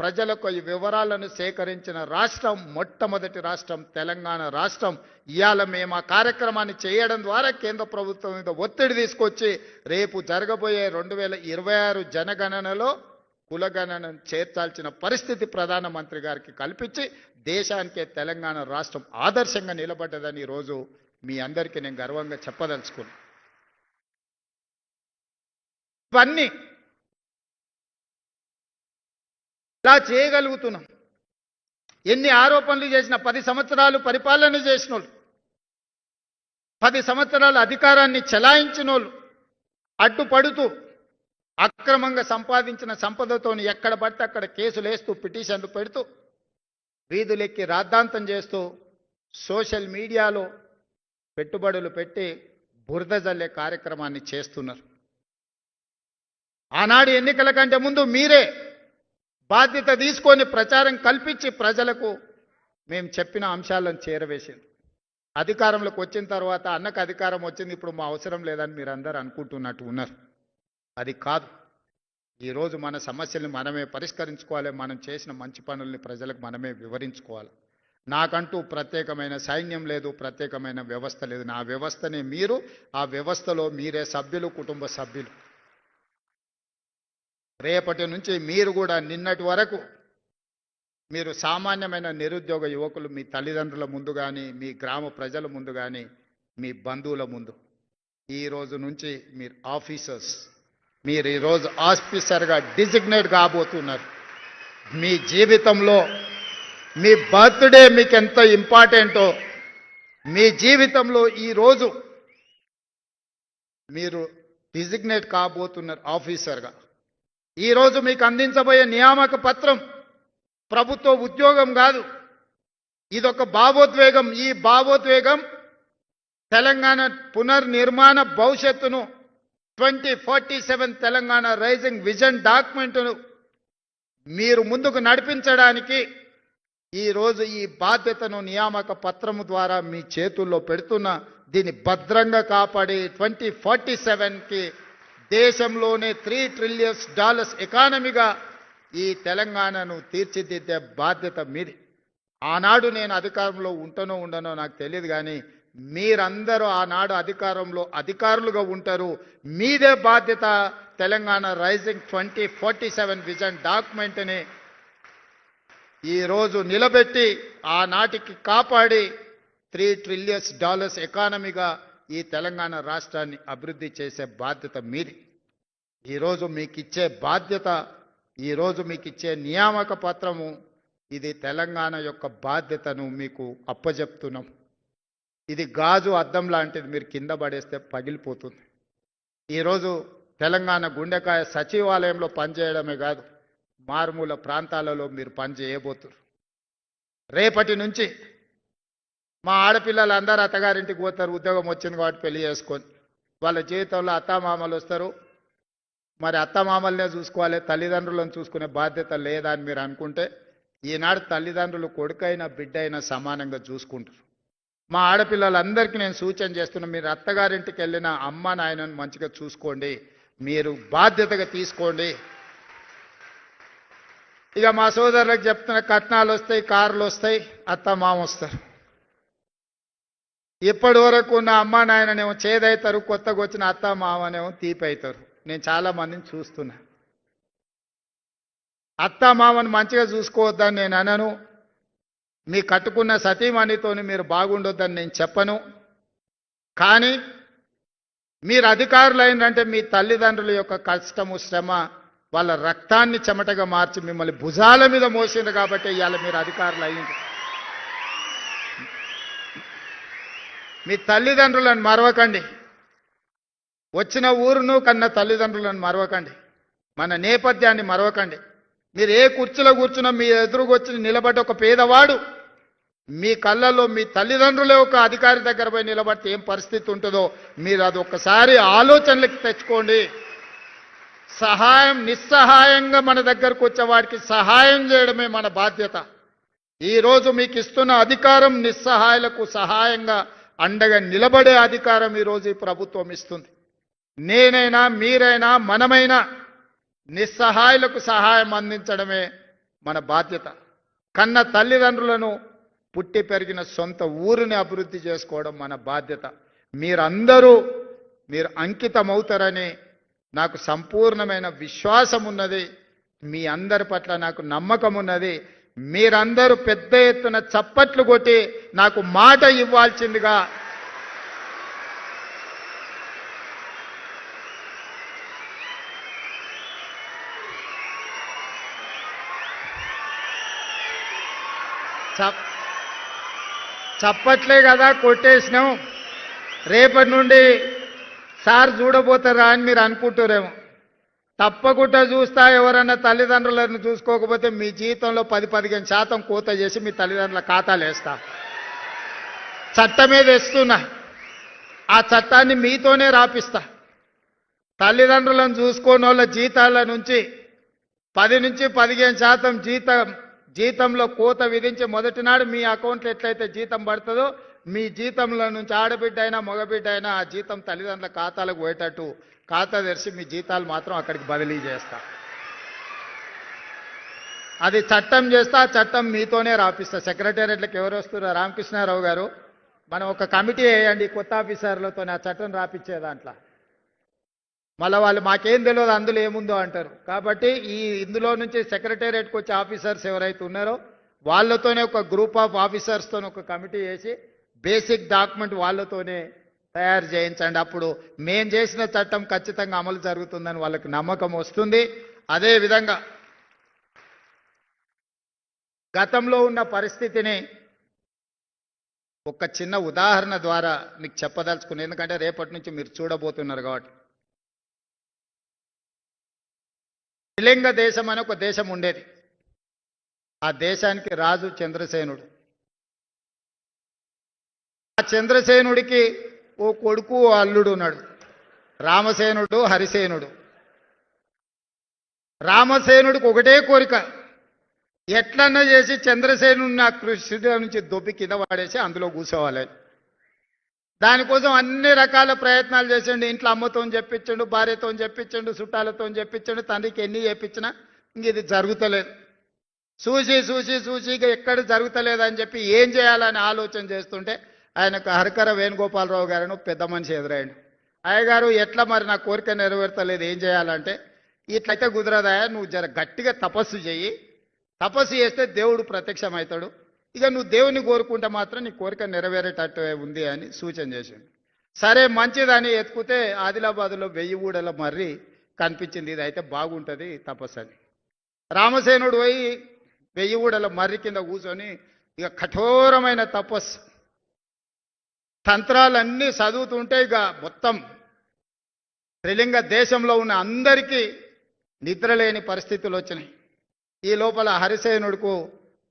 ప్రజలకు ఈ వివరాలను సేకరించిన రాష్ట్రం మొట్టమొదటి రాష్ట్రం తెలంగాణ రాష్ట్రం. ఇవాళ మేము ఆ కార్యక్రమాన్ని చేయడం ద్వారా కేంద్ర ప్రభుత్వం మీద ఒత్తిడి తీసుకొచ్చి రేపు జరగబోయే 2026 జనగణనలో కులగణనను చేర్చాల్సిన పరిస్థితి ప్రధానమంత్రి గారికి కల్పించి దేశానికే తెలంగాణ రాష్ట్రం ఆదర్శంగా నిలబడ్డదని ఈరోజు మీ అందరికీ నేను గర్వంగా చెప్పదలుచుకున్నాను. ఇవన్నీ ఇలా చేయగలుగుతున్నాం. ఎన్ని ఆరోపణలు చేసిన 10 సంవత్సరాలు పరిపాలన చేసిన వాళ్ళు, 10 సంవత్సరాలు అధికారాన్ని చెలాయించిన వాళ్ళు అడ్డుపడుతూ అక్రమంగా సంపాదించిన సంపదతో ఎక్కడ పడితే అక్కడ కేసులు వేస్తూ పిటిషన్లు పెడుతూ వీధులెక్కి రాద్ధాంతం చేస్తూ సోషల్ మీడియాలో పెట్టుబడులు పెట్టి బురద జల్లే కార్యక్రమాన్ని చేస్తున్నారు. ఆనాడు ఎన్నికల కంటే ముందు మీరే బాధ్యత తీసుకొని ప్రచారం కల్పించి ప్రజలకు మేము చెప్పిన అంశాలను చేరవేసింది. అధికారంలోకి వచ్చిన తర్వాత అన్నకు అధికారం వచ్చింది, ఇప్పుడు మా అవసరం లేదని మీరు అందరూ అనుకుంటున్నట్టు ఉన్నారు. అది కాదు. ఈరోజు మన సమస్యల్ని మనమే పరిష్కరించుకోవాలి. మనం చేసిన మంచి పనుల్ని ప్రజలకు మనమే వివరించుకోవాలి. నాకంటూ ప్రత్యేకమైన సైన్యం లేదు, ప్రత్యేకమైన వ్యవస్థ లేదు. నా వ్యవస్థనే మీరు, ఆ వ్యవస్థలో మీరే సభ్యులు, కుటుంబ సభ్యులు. రేపటి నుంచి మీరు కూడా నిన్నటి వరకు మీరు సామాన్యమైన నిరుద్యోగ యువకులు మీ తల్లిదండ్రుల ముందు కానీ, మీ గ్రామ ప్రజల ముందు కానీ, మీ బంధువుల ముందు ఈ రోజు నుంచి మీరు ఆఫీసర్స్, మీరు ఈరోజు ఆఫీసర్గా డిజిగ్నేట్ కాబోతున్నారు. మీ జీవితంలో మీ బర్త్డే మీకు ఎంత ఇంపార్టెంటో, మీ జీవితంలో ఈరోజు మీరు డిజిగ్నేట్ కాబోతున్నారు ఆఫీసర్గా. ఈరోజు మీకు అందించబోయే నియామక పత్రం ప్రభుత్వ ఉద్యోగం కాదు, ఇదొక భావోద్వేగం. ఈ భావోద్వేగం తెలంగాణ పునర్నిర్మాణ భవిష్యత్తును 2047 తెలంగాణ రైజింగ్ విజన్ డాక్యుమెంట్ను మీరు ముందుకు నడిపించడానికి ఈరోజు ఈ బాధ్యతను నియామక పత్రము ద్వారా మీ చేతుల్లో పెడుతున్న, దీన్ని భద్రంగా కాపాడి 2047కి దేశంలోనే $3 ట్రిలియన్ ఎకానమీగా ఈ తెలంగాణను తీర్చిదిద్దే బాధ్యత మీది. ఆనాడు నేను అధికారంలో ఉంటానో ఉండనో నాకు తెలియదు, కానీ మీరందరూ ఆనాడు అధికారంలో అధికారులుగా ఉంటారు. మీదే బాధ్యత తెలంగాణ రైజింగ్ 2047 విజన్ డాక్యుమెంట్ని ఈరోజు నిలబెట్టి ఆనాటికి కాపాడి $3 ట్రిలియన్ ఎకానమీగా ఈ తెలంగాణ రాష్ట్రాన్ని అభివృద్ధి చేసే బాధ్యత మీది. ఈరోజు మీకు ఇచ్చే బాధ్యత, ఈరోజు మీకు ఇచ్చే నియామక పత్రము, ఇది తెలంగాణ యొక్క బాధ్యతను మీకు అప్పజెప్తున్నాం. ఇది గాజు అద్దం లాంటిది, మీరు కింద పడేస్తే పగిలిపోతుంది. ఈరోజు తెలంగాణ గుండెకాయ సచివాలయంలో పనిచేయడమే కాదు, మారుమూల ప్రాంతాలలో మీరు పనిచేయబోతున్నారు. రేపటి నుంచి మా ఆడపిల్లలు అందరూ అత్తగారింటికి పోతారు, ఉద్యోగం వచ్చింది కాబట్టి పెళ్లి చేసుకొని. వాళ్ళ జీవితంలో అత్తామామలు వస్తారు. మరి అత్తమామలనే చూసుకోవాలి, తల్లిదండ్రులను చూసుకునే బాధ్యత లేదా అని మీరు అనుకుంటే, ఈనాడు తల్లిదండ్రులు కొడుకైనా బిడ్డైనా సమానంగా చూసుకుంటారు. మా ఆడపిల్లలందరికీ నేను సూచన చేస్తున్నా, మీరు అత్తగారింటికి వెళ్ళిన అమ్మ నాయనను మంచిగా చూసుకోండి, మీరు బాధ్యతగా తీసుకోండి. ఇక మా సోదరులకు చెప్తున్న, కట్నాలు వస్తాయి, కార్లు వస్తాయి, అత్తమామ వస్తారు. ఇప్పటి వరకు ఉన్న అమ్మ నాయననేమో చేదవుతారు, కొత్తగా వచ్చిన అత్తమామనేమో తీపి అవుతారు. నేను చాలా మందిని చూస్తున్నా. అత్తమామను మంచిగా చూసుకోవద్దని నేను అనను, మీ కట్టుకున్న సతీమణితోని మీరు బాగుండొద్దని నేను చెప్పను. కానీ మీరు అధికారులు అయినంటే మీ తల్లిదండ్రుల యొక్క కష్టము, శ్రమ, వాళ్ళ రక్తాన్ని చెమటగా మార్చి మిమ్మల్ని భుజాల మీద మోసింది కాబట్టి ఇవాళ మీరు అధికారులు అయ్యింది. మీ తల్లిదండ్రులను మరవకండి, వచ్చిన ఊరును కన్న తల్లిదండ్రులను మరవకండి, మన నేపథ్యాన్ని మరవకండి. మీరు ఏ కుర్చీలో కూర్చున్నా మీ ఎదురుకొచ్చి నిలబడి ఒక పేదవాడు మీ కళ్ళల్లో మీ తల్లిదండ్రులే ఒక అధికారి దగ్గర పోయి నిలబడితే ఏం పరిస్థితి ఉంటుందో మీరు అది ఒక్కసారి ఆలోచనలకు తెచ్చుకోండి. సహాయం, నిస్సహాయంగా మన దగ్గరకు వచ్చే వాడికి సహాయం చేయడమే మన బాధ్యత. ఈరోజు మీకు ఇస్తున్న అధికారం నిస్సహాయులకు సహాయంగా అండగా నిలబడే అధికారం ఈరోజు ఈ ప్రభుత్వం ఇస్తుంది. నేనైనా మీరైనా మనమైనా నిస్సహాయులకు సహాయం అందించడమే మన బాధ్యత. కన్న తల్లిదండ్రులను, పుట్టి పెరిగిన సొంత ఊరిని అభివృద్ధి చేసుకోవడం మన బాధ్యత. మీరందరూ మీరు అంకితమవుతారని నాకు సంపూర్ణమైన విశ్వాసం ఉన్నది. మీ అందరి పట్ల నాకు నమ్మకం ఉన్నది. మీరందరూ పెద్ద ఎత్తున చప్పట్లు కొట్టి నాకు మాట ఇవ్వాల్సిందిగా చప్ చప్పట్లే కదా కొట్టేసినాం. రేపటి నుండి సార్ చూడబోతారా అని మీరు అనుకుంటారేమో. తప్పకుండా చూస్తా. ఎవరన్నా తల్లిదండ్రులను చూసుకోకపోతే మీ జీవితంలో 10-15% కోత చేసి మీ తల్లిదండ్రుల ఖాతాలు వేస్తా. చట్టమే తెస్తున్నా. ఆ చట్టాన్ని మీతోనే రాపిస్తా. తల్లిదండ్రులను చూసుకోని వాళ్ళ జీతాల నుంచి 10-15% జీతంలో కోత విధించి మొదటి నాడు మీ అకౌంట్లో ఎట్లయితే జీతం పడుతుందో మీ జీతంలో నుంచి ఆడబిడ్డ అయినా మగబిడ్డ అయినా ఆ జీతం తల్లిదండ్రుల ఖాతాలకు పోయేటట్టు ఖాతా తెరిచి మీ జీతాలు మాత్రం అక్కడికి బదిలీ చేస్తా. అది చట్టం చేస్తా. ఆ చట్టం మీతోనే రాపిస్తా. సెక్రటేరియట్లకు ఎవరు వస్తున్నారో రామకృష్ణారావు గారు, మనం ఒక కమిటీ వేయండి కొత్త ఆఫీసర్లతో ఆ చట్టం రాపిచ్చే దాంట్లో. మళ్ళీ వాళ్ళు మాకేం తెలియదు అందులో ఏముందో అంటారు. కాబట్టి ఇందులో నుంచి సెక్రటేరియట్కి వచ్చే ఆఫీసర్స్ ఎవరైతే ఉన్నారో వాళ్ళతోనే ఒక గ్రూప్ ఆఫ్ ఆఫీసర్స్తో ఒక కమిటీ వేసి బేసిక్ డాక్యుమెంట్ వాళ్ళతోనే తయారు చేయించండి. అప్పుడు మేం చేసిన చట్టం ఖచ్చితంగా అమలు జరుగుతుందని వాళ్ళకి నమ్మకం వస్తుంది. అదేవిధంగా గతంలో ఉన్న పరిస్థితిని ఒక చిన్న ఉదాహరణ ద్వారా మీకు చెప్పదలుచుకున్నాను. ఎందుకంటే రేపటి నుంచి మీరు చూడబోతున్నారు కాబట్టి. త్రిలింగ దేశం అని ఒక దేశం ఉండేది. ఆ దేశానికి రాజు చంద్రసేనుడు. ఆ చంద్రసేనుడికి ఓ కొడుకు ఓ అల్లుడు ఉన్నాడు. రామసేనుడు హరిసేనుడు. రామసేనుడికి ఒకటే కోరిక, ఎట్లన్నా చేసి చంద్రసేనుడిని నా కృష్ణుడి నుంచి దొబ్బి కింద పడేసి అందులో కూర్చోవాలి. దానికోసం అన్ని రకాల ప్రయత్నాలు చేసిండు. ఇంట్లో అమ్మతో చెప్పించండు, భార్యతో చెప్పించండు, చుట్టాలతో చెప్పించండు, తండ్రికి ఎన్ని చెప్పించినా ఇంక ఇది జరుగుతలేదు. చూసి ఇక ఎక్కడ జరుగుతలేదని చెప్పి ఏం చేయాలని ఆలోచన చేస్తుంటే ఆయనకు హరికర వేణుగోపాలరావు గారిని పెద్ద మనిషి ఎదురైండు. అయ్యగారు ఎట్లా మరి నా కోరిక నెరవేర్తలేదు, ఏం చేయాలంటే, ఇట్లయితే కుదరదాయా, నువ్వు జర గట్టిగా తపస్సు చెయ్యి. తపస్సు చేస్తే దేవుడు ప్రత్యక్షమవుతాడు. ఇక నువ్వు దేవుని కోరుకుంటే మాత్రం నీ కోరిక నెరవేరేటట్టు ఉంది అని సూచన చేసిండు. సరే మంచిదని ఎత్తుకుతే ఆదిలాబాద్లో 1000 ఊడల మర్రి కనిపించింది. ఇది అయితే బాగుంటుంది తపస్సు అని. రామసేనుడు పోయి 1000 ఊడల మర్రి కింద కూర్చొని ఇక కఠోరమైన తపస్సు తంత్రాలన్నీ చదువుతుంటే ఇక మొత్తం త్రిలింగ దేశంలో ఉన్న అందరికీ నిద్రలేని పరిస్థితులు వచ్చినాయి. ఈ లోపల హరిసేనుడుకు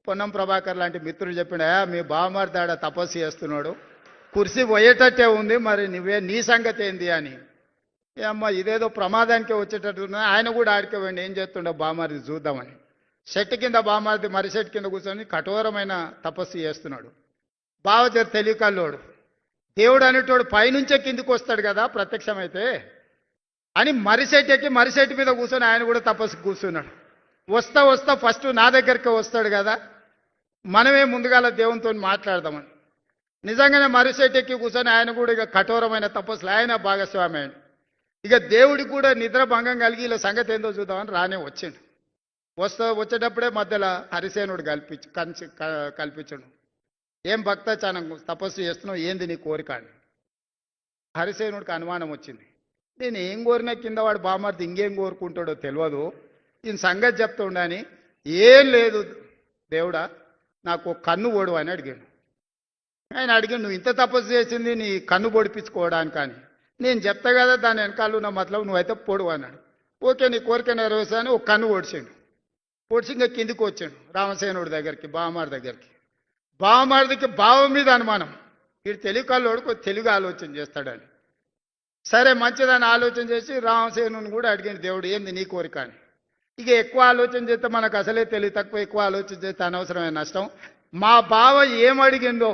పొన్నం ప్రభాకర్ లాంటి మిత్రులు చెప్పిండా, మీ బావమరిదాడ తపస్సు చేస్తున్నాడు, కుర్చీ పోయేటట్టే ఉంది, మరి నీ సంగతి ఏంది అని. అమ్మ ఇదేదో ప్రమాదానికే వచ్చేటట్టు ఆయన కూడా ఆడిపోయింది. ఏం చేస్తుండో బామారిది చూద్దామని చెట్టు కింద బామారిది మర్రి చెట్టు కింద కూర్చొని కఠోరమైన తపస్సు చేస్తున్నాడు. బావ తెలియకల్లోడు. దేవుడు అనేటోడు పైనుంచే కిందికి వస్తాడు కదా ప్రత్యక్షమైతే అని మర్రిచెట్టు ఎక్కి మర్రిచెట్టు మీద కూర్చొని ఆయన కూడా తపస్సు కూర్చున్నాడు. వస్తా ఫస్ట్ నా దగ్గరికి వస్తాడు కదా, మనమే ముందుగాల దేవునితో మాట్లాడదామని. నిజంగానే మర్రిచెట్టు ఎక్కి కూర్చొని ఆయన కూడా ఇక కఠోరమైన తపస్సులు ఆయన భాగస్వామి అయ్యాడు. ఇక దేవుడికి కూడా నిద్ర భంగం కలిగి ఇలా సంగతి ఏందో చూద్దామని రానే వచ్చిండు. వచ్చేటప్పుడే మధ్యలో హరిసేనుడు కల్పించడు. ఏం భక్త చాలా తపస్సు చేస్తున్నావు, ఏంది నీ కోరిక అని. హరిసేనుడికి అనుమానం వచ్చింది. నేను ఏం కోరినా కింద వాడు బామర్ది ఇంకేం కోరుకుంటాడో తెలియదు, ఈయన సంగతి చెప్తుండని. ఏం లేదు దేవుడా, నాకు కన్ను పొడు అని అడిగాడు. ఆయన అడిగాడు, నువ్వు ఇంత తపస్సు చేసింది నీ కన్ను పొడిపించుకోవడానికి కానీ, నేను చెప్తా కదా దాని వెనకాల ఉన్న మతలబు నువ్వైతే పొడు అన్నాడు. ఓకే నీ కోరిక నెరవేర్చాను. ఒక కన్ను పొడిచాడు. పొడిచి ఇంకా కిందికి వచ్చాడు రామసేనుడి దగ్గరికి, బావమారి దగ్గరికి. బావమారిదికి బావ మీద అనుమానం, వీడు తెలివికల్లోడు తెలుగు ఆలోచన చేస్తాడని. సరే మంచిదని ఆలోచన చేసి రామసేనుని కూడా అడిగాడు, దేవుడు ఏంది నీ కోరిక అని. ఇక ఎక్కువ ఆలోచన చేస్తే మనకు అసలే తెలివి తక్కువ, ఎక్కువ ఆలోచన చేస్తే అనవసరమైన నష్టం. మా బావ ఏం అడిగిందో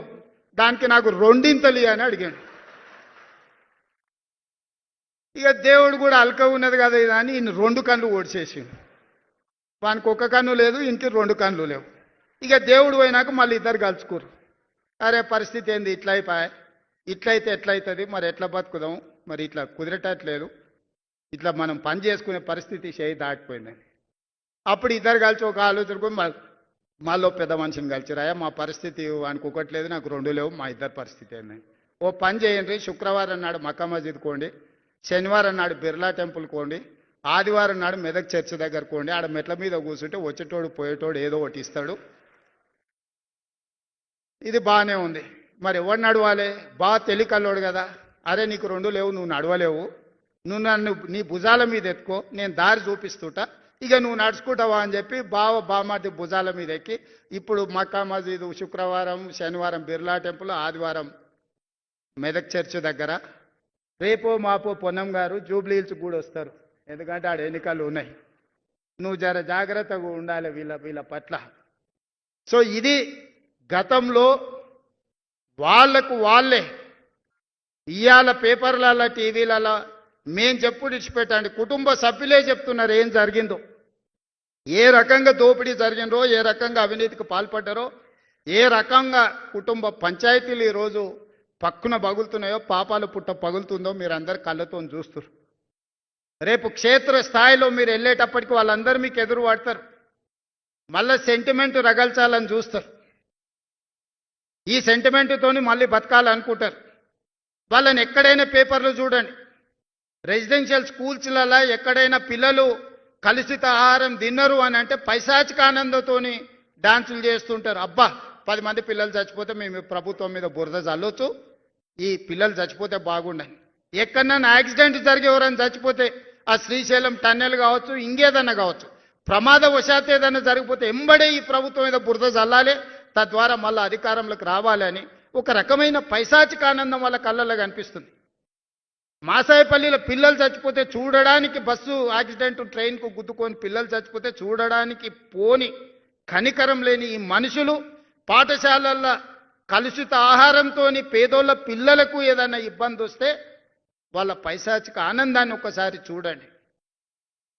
దానికి నాకు రెండింతలి అని అడిగాడు. ఇక దేవుడు కూడా అల్క ఉన్నది కదా ఇది అని ఈయన 2 కళ్ళు ఓడిచేసిండు. వానికి ఒక కన్ను లేదు, ఇంటికి 2 కళ్ళు లేవు. ఇక దేవుడు పోయినాక మళ్ళీ ఇద్దరు కలుసుకురు. అరే పరిస్థితి ఏంది, ఇట్లా అయిపోయా, ఇట్లయితే ఎట్లయితుంది, మరి ఎట్లా బతుకుదాం, మరి ఇట్లా కుదిరేటట్లేదు, ఇట్లా మనం పని చేసుకునే పరిస్థితి చేయి దాటిపోయిందని. అప్పుడు ఇద్దరు కలిసి ఒక ఆలోచనకు మాలో పెద్ద మనిషిని కలిసిరాయా, మా పరిస్థితి వానికి ఒకటి లేదు, నాకు 2 లేవు, మా ఇద్దరు పరిస్థితి ఏందని. ఓ పని చేయండి, శుక్రవారం నాడు మక్కా మస్జిద్ కోండి, శనివారం నాడు బిర్లా టెంపుల్ కోండి, ఆదివారం నాడు మెదక్ చర్చ్ దగ్గర కోండి. ఆడ మెట్ల మీద కూర్చుంటే వచ్చేటోడు పోయేటోడు ఏదో ఒకటి ఇస్తాడు. ఇది బాగానే ఉంది. మరి ఎవడు నడవాలి? బాగా తెలికల్లోడు కదా. అరే నీకు రెండు లేవు, నువ్వు నడవలేవు, నువ్వు నన్ను నీ భుజాల మీద ఎత్తుకో, నేను దారి చూపిస్తుంటా, ఇక నువ్వు నడుచుకుంటావా అని చెప్పి బామాటి భుజాల మీద ఎక్కి ఇప్పుడు మక్కా మసీదు శుక్రవారం, శనివారం బిర్లా టెంపుల్, ఆదివారం మెదక్ చర్చ్ దగ్గర, రేపో మాపో పొన్నం గారు జూబ్లీ హిల్స్ కూడా వస్తారు. ఎందుకంటే ఆడ ఎన్నికలు ఉన్నాయి. నువ్వు జర జాగ్రత్తగా ఉండాలి వీళ్ళ పట్ల. సో ఇది గతంలో వాళ్లకు వాళ్ళే ఇవాళ పేపర్లలో, టీవీలలో మేం చెప్పుడు ఇచ్చిపెట్టండి, కుటుంబ సభ్యులే చెప్తున్నారు ఏం జరిగిందో, ఏ రకంగా దోపిడీ జరిగిందో, ఏ రకంగా అవినీతికి పాల్పడ్డారో, ఏ రకంగా కుటుంబ పంచాయతీలు ఈరోజు పక్కున పగులుతున్నాయో, పాపాలు పుట్ట పగులుతుందో మీరందరు కళ్ళతో చూస్తారు. రేపు క్షేత్ర స్థాయిలో మీరు వెళ్ళేటప్పటికి వాళ్ళందరూ మీకు ఎదురు పడతారు, మళ్ళీ సెంటిమెంట్ రగల్చాలని చూస్తారు. ఈ సెంటిమెంట్తోని మళ్ళీ బతకాలనుకుంటారు. వాళ్ళని ఎక్కడైనా పేపర్లు చూడండి, రెసిడెన్షియల్ స్కూల్స్లలో ఎక్కడైనా పిల్లలు కలుషిత ఆహారం తిన్నరు అని అంటే పైశాచిక ఆనందంతోని డాన్సులు చేస్తుంటారు. అబ్బా 10 మంది పిల్లలు చచ్చిపోతే మేము ప్రభుత్వం మీద బురద చల్లొచ్చు, ఈ పిల్లలు చచ్చిపోతే బాగుండని. ఎక్కడన్నా యాక్సిడెంట్ జరిగి ఎవరైనా చచ్చిపోతే, ఆ శ్రీశైలం టన్నెల్ కావచ్చు, ఇంకేదన్నా కావచ్చు, ప్రమాదవశాత్తు ఏదైనా జరిగిపోతే ఎంబడే ఈ ప్రభుత్వం మీద బురద చల్లాలి, తద్వారా మళ్ళీ అధికారంలోకి రావాలని ఒక రకమైన పైశాచిక ఆనందం వాళ్ళ కళ్ళల్లో కనిపిస్తుంది. మాసాయిపల్లిలో పిల్లలు చచ్చిపోతే చూడడానికి, బస్సు యాక్సిడెంట్ ట్రైన్కు గుద్దుకొని పిల్లలు చచ్చిపోతే చూడడానికి పోని కనికరం లేని ఈ మనుషులు పాఠశాలల్లో కలుషిత ఆహారంతో పేదోళ్ళ పిల్లలకు ఏదైనా ఇబ్బంది వస్తే వాళ్ళ పైశాచిక ఆనందాన్ని ఒక్కసారి చూడండి.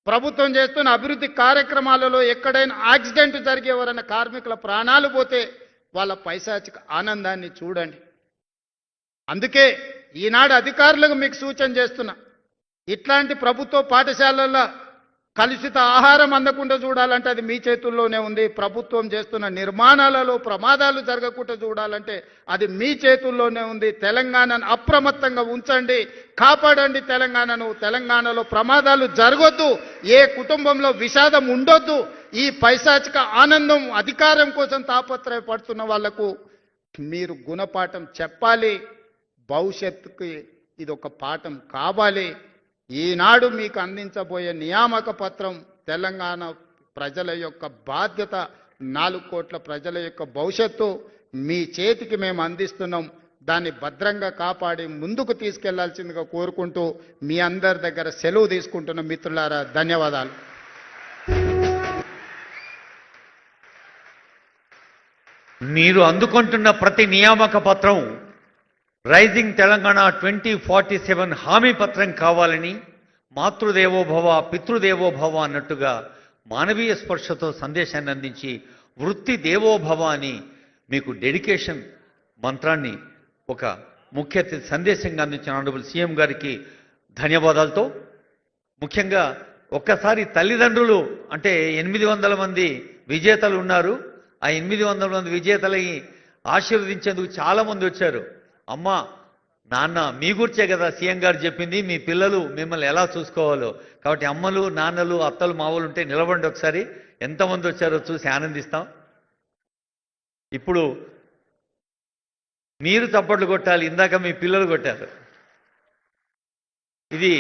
ప్రభుత్వం చేస్తున్న అభివృద్ధి కార్యక్రమాలలో ఎక్కడైనా యాక్సిడెంట్ జరిగి ఎవరైనా కార్మికుల ప్రాణాలు పోతే వాళ్ళ పైశాచిక ఆనందాన్ని చూడండి. అందుకే ఈనాడు అధికారులకు మీకు సూచన చేస్తున్నా, ఇట్లాంటి ప్రభుత్వ పాఠశాలల్లో కలుషిత ఆహారం అందకుండా చూడాలంటే అది మీ చేతుల్లోనే ఉంది. ప్రభుత్వం చేస్తున్న నిర్మాణాలలో ప్రమాదాలు జరగకుండా చూడాలంటే అది మీ చేతుల్లోనే ఉంది. తెలంగాణను అప్రమత్తంగా ఉంచండి, కాపాడండి తెలంగాణను. తెలంగాణలో ప్రమాదాలు జరగొద్దు, ఏ కుటుంబంలో విషాదం ఉండొద్దు. ఈ పైశాచిక ఆనందం, అధికారం కోసం తాపత్రయపడుతున్న వాళ్లకు మీరు గుణపాఠం చెప్పాలి. భవిష్యత్తుకి ఇది ఒక పాఠం కావాలి. ఈనాడు మీకు అందించబోయే నియామక పత్రం తెలంగాణ ప్రజల యొక్క బాధ్యత, 4 కోట్ల ప్రజల యొక్క భవిష్యత్తు మీ చేతికి మేము అందిస్తున్నాం. దాన్ని భద్రంగా కాపాడి ముందుకు తీసుకెళ్లాల్సిందిగా కోరుకుంటూ మీ అందరి దగ్గర సెలవు తీసుకుంటున్న మిత్రులారా, ధన్యవాదాలు. మీరు అందుకుంటున్న ప్రతి నియామక పత్రం రైజింగ్ తెలంగాణ 2047 హామీ పత్రం కావాలని, మాతృదేవోభవ పితృదేవోభవ అన్నట్టుగా మానవీయ స్పర్శతో సందేశాన్ని అందించి వృత్తి దేవోభవ అని మీకు డెడికేషన్ మంత్రాన్ని ఒక ముఖ్య సందేశంగా అందించిన ఆనరబుల్ సీఎం గారికి ధన్యవాదాలతో, ముఖ్యంగా ఒక్కసారి తల్లిదండ్రులు అంటే 800 మంది విజేతలు ఉన్నారు. ఆ 800 మంది విజేతలని ఆశీర్వదించేందుకు చాలామంది వచ్చారు. అమ్మా నాన్న మీ గురించే కదా సీఎం గారు చెప్పింది, మీ పిల్లలు మిమ్మల్ని ఎలా చూసుకోవాలో. కాబట్టి అమ్మలు నాన్నలు అత్తలు మావులు ఉంటే నిలబడండి, ఒకసారి ఎంతమంది వచ్చారో చూసి ఆనందిస్తాం. ఇప్పుడు మీరు చప్పట్లు కొట్టాలి, ఇందాక మీ పిల్లలు కొట్టారు. ఇది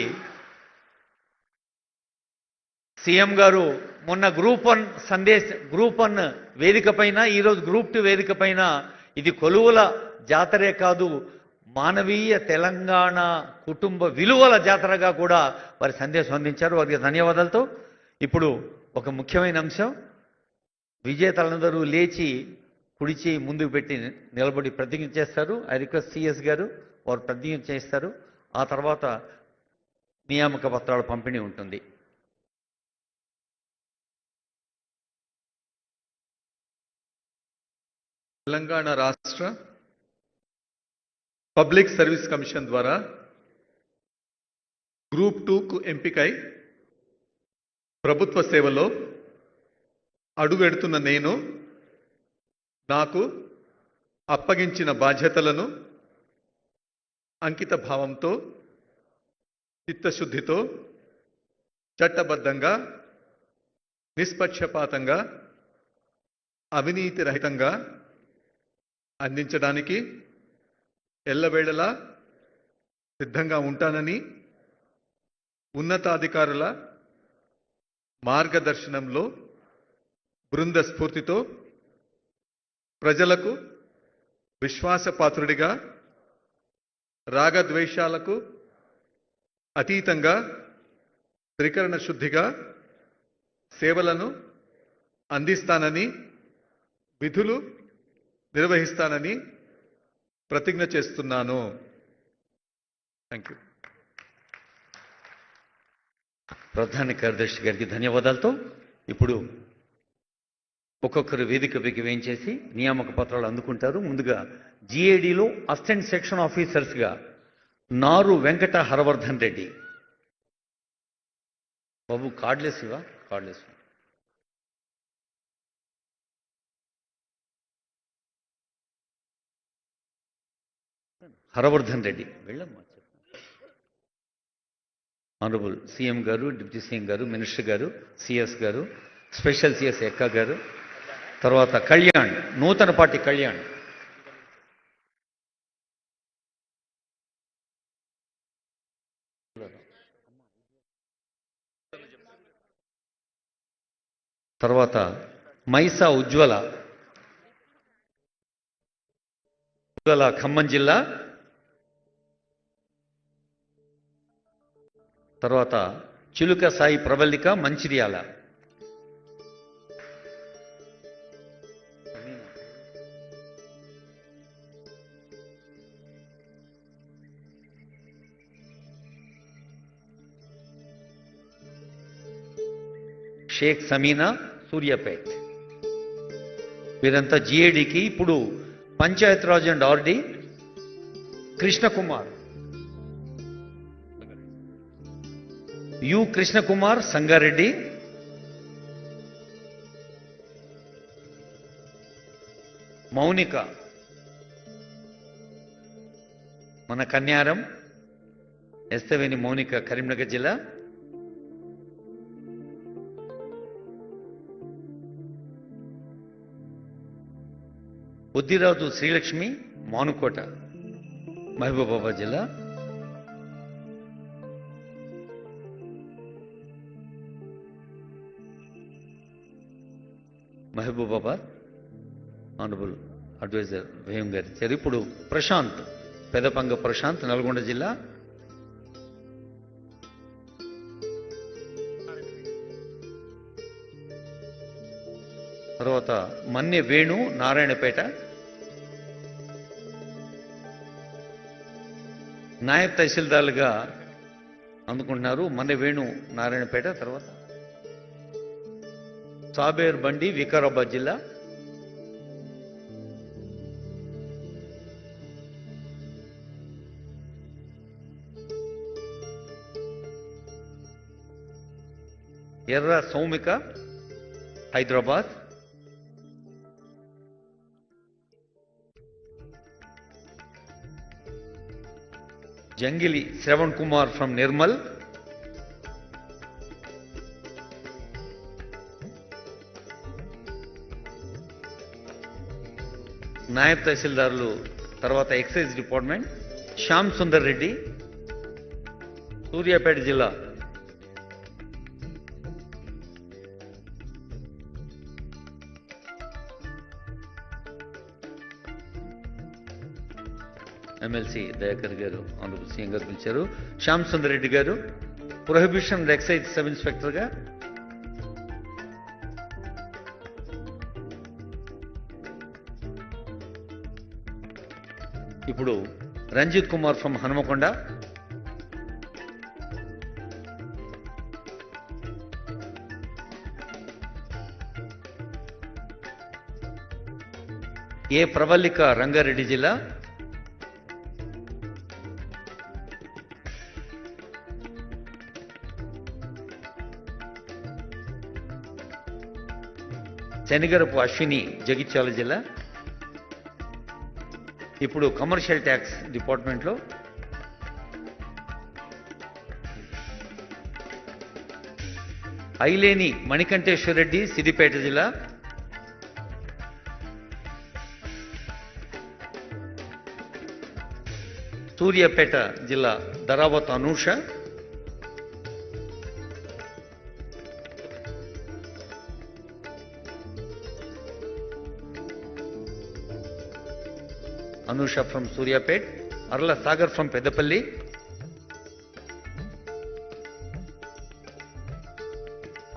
సీఎం గారు మొన్న గ్రూప్ 1 వేదిక పైన, ఈరోజు గ్రూప్ 2 వేదిక పైన ఇది కొలువుల జాతరే కాదు, మానవీయ తెలంగాణ కుటుంబ విలువల జాతరగా కూడా వారి సందేశం అందించారు. వారికి ధన్యవాదాలతో ఇప్పుడు ఒక ముఖ్యమైన అంశం, విజేతలందరూ లేచి కుడి చేయి ముందుకు పెట్టి నిలబడి ప్రతిజ్ఞ చేస్తారు. ఐ రిక్వెస్ట్ సిఎస్ గారు వారు ప్రతిజ్ఞ చేస్తారు. ఆ తర్వాత నియామక పత్రాల పంపిణీ ఉంటుంది. తెలంగాణ రాష్ట్ర పబ్లిక్ సర్వీస్ కమిషన్ ద్వారా గ్రూప్ 2కు ఎంపికై ప్రభుత్వ సేవలో అడుగెడుతున్న నేను నాకు అప్పగించిన బాధ్యతలను అంకిత భావంతో, చిత్తశుద్ధితో, చట్టబద్ధంగా, నిష్పక్షపాతంగా, అవినీతి రహితంగా అందించడానికి ఎల్లవేళలా సిద్ధంగా ఉంటానని ఉన్నతాధికారుల మార్గదర్శనంలో బృంద స్ఫూర్తితో ప్రజలకు విశ్వాసపాత్రుడిగా రాగద్వేషాలకు అతీతంగా త్రికరణ శుద్ధిగా సేవలను అందిస్తానని విధులు నిర్వహిస్తానని ప్రతిజ్ఞ చేస్తున్నాను. Thank you. ప్రధాన కార్యదర్శి గారికి ధన్యవాదాలతో ఇప్పుడు ఒక్కొక్కరు వేదికపైకి వేయించేసి నియామక పత్రాలు అందుకుంటారు. ముందుగా జిఏడిలో అసిస్టెంట్ సెక్షన్ ఆఫీసర్స్గా నారు వెంకట హరవర్ధన్ రెడ్డి. బాబు కార్డులెస్ ఇవా? కార్డులెస్. హరవర్ధన్ రెడ్డి వెళ్ళమ్మా. ఆనరబుల్ సీఎం గారు, డిప్యూటీ సీఎం గారు, మినిస్టర్ గారు, సిఎస్ గారు, స్పెషల్ సిఎస్ ఎక్క గారు, తర్వాత కళ్యాణ్, నూతన పార్టీ కళ్యాణ్. తర్వాత మైసా ఉజ్వల, ఖమ్మం జిల్లా. తర్వాత చిలుక సాయి ప్రబల్లిక, మంచిర్యాల. షేక్ సమీనా, సూర్యాపేట్. వీరంతా జిఏడికి. ఇప్పుడు Panchayati Raj and RD Krishna Kumar, you Krishna Kumar Sangareddy. Mounika మన కన్యారం, ఎస్తవేని మౌనిక కరీంనగర్ జిల్లా. బుద్ధిరాజు శ్రీలక్ష్మి, మానుకోట, మహబూబాబాద్ జిల్లా. మహబూబాబాద్ ఆనరబుల్ అడ్వైజర్ వేయం గారు ఇచ్చారు. ఇప్పుడు ప్రశాంత్, పెదపంగ ప్రశాంత్, నల్గొండ జిల్లా. తర్వాత మన్నె వేణు, నారాయణపేట. నాయబ్ తహసీల్దార్లుగా అందుకుంటున్నారు మన్నె వేణు, నారాయణపేట. తర్వాత సాబేర్ బండి, వికారాబాద్ జిల్లా. ఎర్ర సౌమిక, హైదరాబాద్. జంగిలి శ్రవణ్ కుమార్ ఫ్రమ్ నిర్మల్. నాయబ్ తహసీల్దారులు తర్వాత ఎక్సైజ్ డిపార్ట్మెంట్ శ్యామ్ సుందర్ రెడ్డి, సూర్యాపేట జిల్లా. ఎమ్మెల్సీ దయాకర్ గారు ఆనరబుల్ సీఎం గారు పిలిచారు. శ్యామ్ సుందర్ రెడ్డి గారు ప్రొహిబిషన్ అండ్ ఎక్సైజ్ సబ్ ఇన్స్పెక్టర్గా. ఇప్పుడు రంజిత్ కుమార్ ఫ్రమ్ హనుమకొండ. ఏ ప్రవల్లిక, రంగారెడ్డి జిల్లా. శనిగరపు అశ్విని, జగిత్యాల జిల్లా. ఇప్పుడు కమర్షియల్ ట్యాక్స్ డిపార్ట్మెంట్లో ఐలేని మణికంఠేశ్వర్ రెడ్డి, సిద్దిపేట జిల్లా. సూర్యాపేట జిల్లా Dharavath Anusha, Anusha from Suryapet, Arla Sagar from Pedapalli,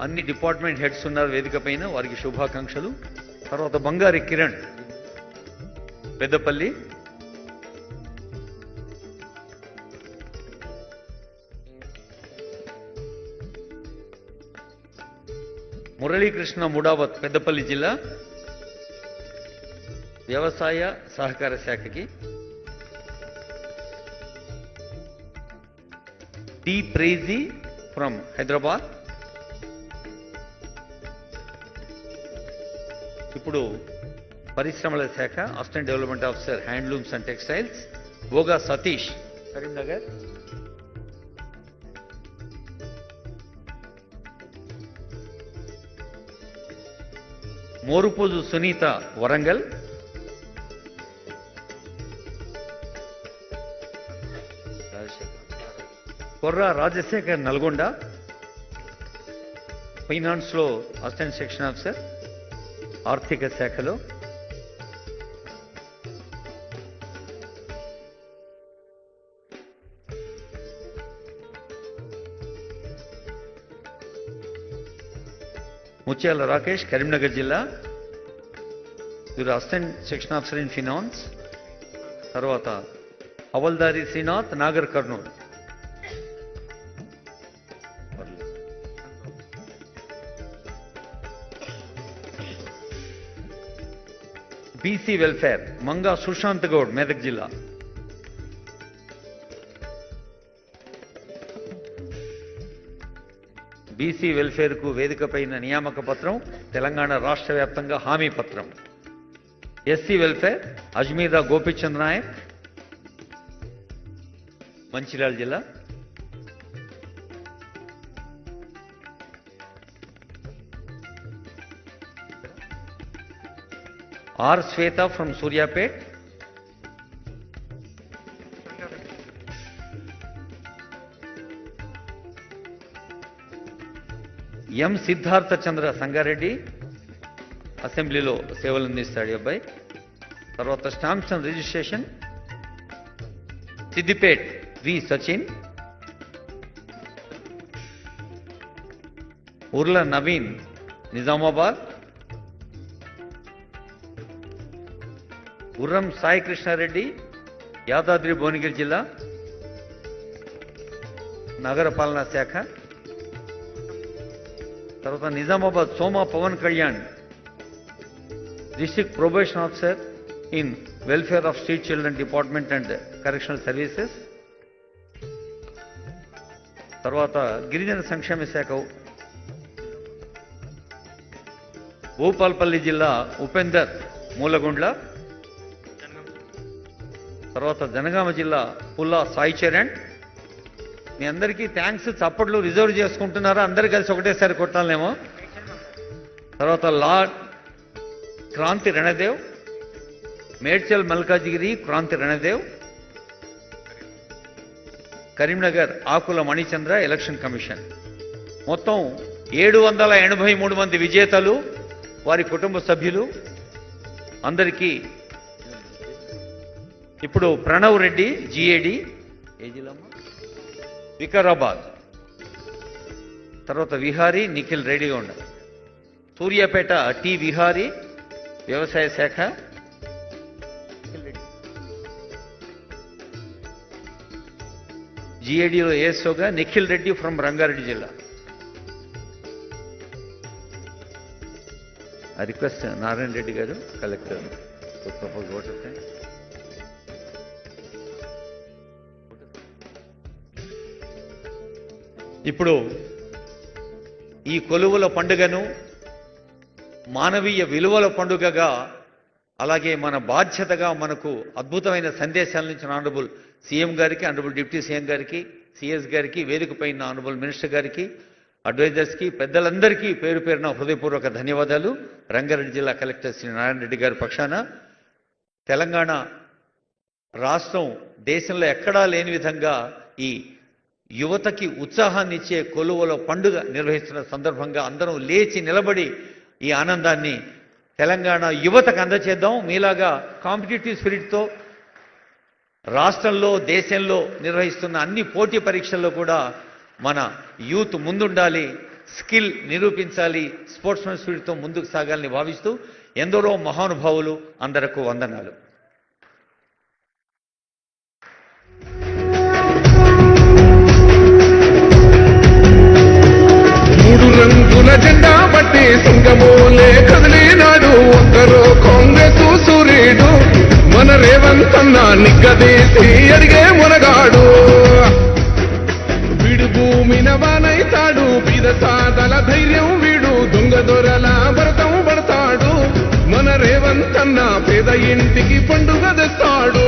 అన్ని డిపార్ట్మెంట్ హెడ్స్ ఉన్నారు వేదిక పైన, వారికి శుభాకాంక్షలు. తర్వాత బంగారి కిరణ్ పెద్దపల్లి, మురళీకృష్ణ ముడావత్ పెద్దపల్లి జిల్లా వ్యవసాయ సహకార శాఖకి, డి ప్రేజీ ఫ్రమ్ హైదరాబాద్. ఇప్పుడు పరిశ్రమల శాఖ assistant development officer handlooms and textiles Bhoga Satish Karimnagar, Morupoju Sunitha Warangal, Korra Rajasekhar Nalgonda, finance లో అసిస్టెంట్ సెక్షన్ ఆఫీసర్ ఆర్థిక శాఖలో, ముత్యాల రాకేష్ కరీంనగర్ జిల్లా, వీరు assistant section officer in finance. తర్వాత హవల్దారి శ్రీనాథ్ నాగర్ కర్నూలు, బీసీ వెల్ఫేర్ మంగా సుశాంత్ గౌడ్ మెదక్ జిల్లా, బీసీ వెల్ఫేర్ కు వేదిక పైన నియామక పత్రం, తెలంగాణ రాష్ట్ర వ్యాప్తంగా హామీ పత్రం. ఎస్సీ వెల్ఫేర్ అజ్మీరా గోపీచంద్ నాయక్ మంచిర్యాల జిల్లా, R Swetha from Suryapet, M Siddhartha Chandra Sangareddy అసెంబ్లీలో సేవలు అందిస్తాడు ఈ అబ్బాయి. తర్వాత stamps and registration Siddipet V Sachin, Urla Naveen Nizamabad, Gurram Sai Krishnareddy Yadadri Bhuvanagiri జిల్లా నగరపాలనా శాఖ. తర్వాత Nizamabad Soma Pavan Kalyan district probation officer in welfare of street children department and correctional services. తర్వాత గిరిజన సంక్షేమ శాఖ భూపాల్పల్లి జిల్లా ఉపేందర్ మూలగుండ్ల. తర్వాత జనగామ జిల్లా పుల్లా సాయి చరణ్. మీ అందరికీ థ్యాంక్స్. చప్పట్లు రిజర్వ్ చేసుకుంటున్నారా? అందరు కలిసి ఒకటేసారి కొట్టాలేమో. తర్వాత లా క్రాంతి రణదేవ్, మేడ్చల్ మల్కాజిగిరి క్రాంతి రణదేవ్, కరీంనగర్ ఆకుల మణిచంద్ర ఎలక్షన్ కమిషన్. మొత్తం 783 మంది విజేతలు, వారి కుటుంబ సభ్యులు అందరికీ. ఇప్పుడు ప్రణవ్ రెడ్డి జిఏడి ఏ జిల్లా? వికారాబాద్. తర్వాత విహారీ నిఖిల్ రెడ్డిగా ఉన్నారు. సూర్యాపేట టి విహారీ వ్యవసాయ శాఖ. జిఏడిలో ఏఎస్ఓగా నిఖిల్ రెడ్డి ఫ్రమ్ రంగారెడ్డి జిల్లా. I request నారాయణ రెడ్డి గారు collector to propose vote of thanks. ఇప్పుడు ఈ కొలువుల పండుగను మానవీయ విలువల పండుగగా, అలాగే మన బాధ్యతగా, మనకు అద్భుతమైన సందేశాల నుంచి ఆనరబుల్ సీఎం గారికి, ఆనరబుల్ డిప్యూటీ సీఎం గారికి, సిఎస్ గారికి, వేదిక పైన ఆనరబుల్ మినిస్టర్ గారికి, అడ్వైజర్స్కి, పెద్దలందరికీ పేరు పేరున హృదయపూర్వక ధన్యవాదాలు. రంగారెడ్డి జిల్లా కలెక్టర్ శ్రీ నారాయణ రెడ్డి గారి పక్షాన తెలంగాణ రాష్ట్రం దేశంలో ఎక్కడా లేని విధంగా ఈ యువతకి ఉత్సాహాన్ని ఇచ్చే కొలువుల పండుగ నిర్వహిస్తున్న సందర్భంగా అందరం లేచి నిలబడి ఈ ఆనందాన్ని తెలంగాణ యువతకు అందచేద్దాం. మీలాగా కాంపిటేటివ్ స్పిరిట్తో రాష్ట్రంలో దేశంలో నిర్వహిస్తున్న అన్ని పోటీ పరీక్షల్లో కూడా మన యూత్ ముందుండాలి, స్కిల్ నిరూపించాలి, స్పోర్ట్స్మెన్ స్పిరిట్తో ముందుకు సాగాలని భావిస్తూ ఎందరో మహానుభావులు అందరకు వందనాలు. మూడు రంగుల జెండా బట్టి సింగమోలే కదిలినాడు ఒక్కరో కాంగ్రెస్ సూర్యుడు మన రేవంత్ అన్న నిగ్గదీసి అడిగే మునగాడు. వీడు భూమిన వానైతాడు బీద సాదల ధైర్యం వీడు దొంగ దొరల భరతం పడతాడు మన రేవంత్ అన్న పేద ఇంటికి పండుగ తెస్తాడు.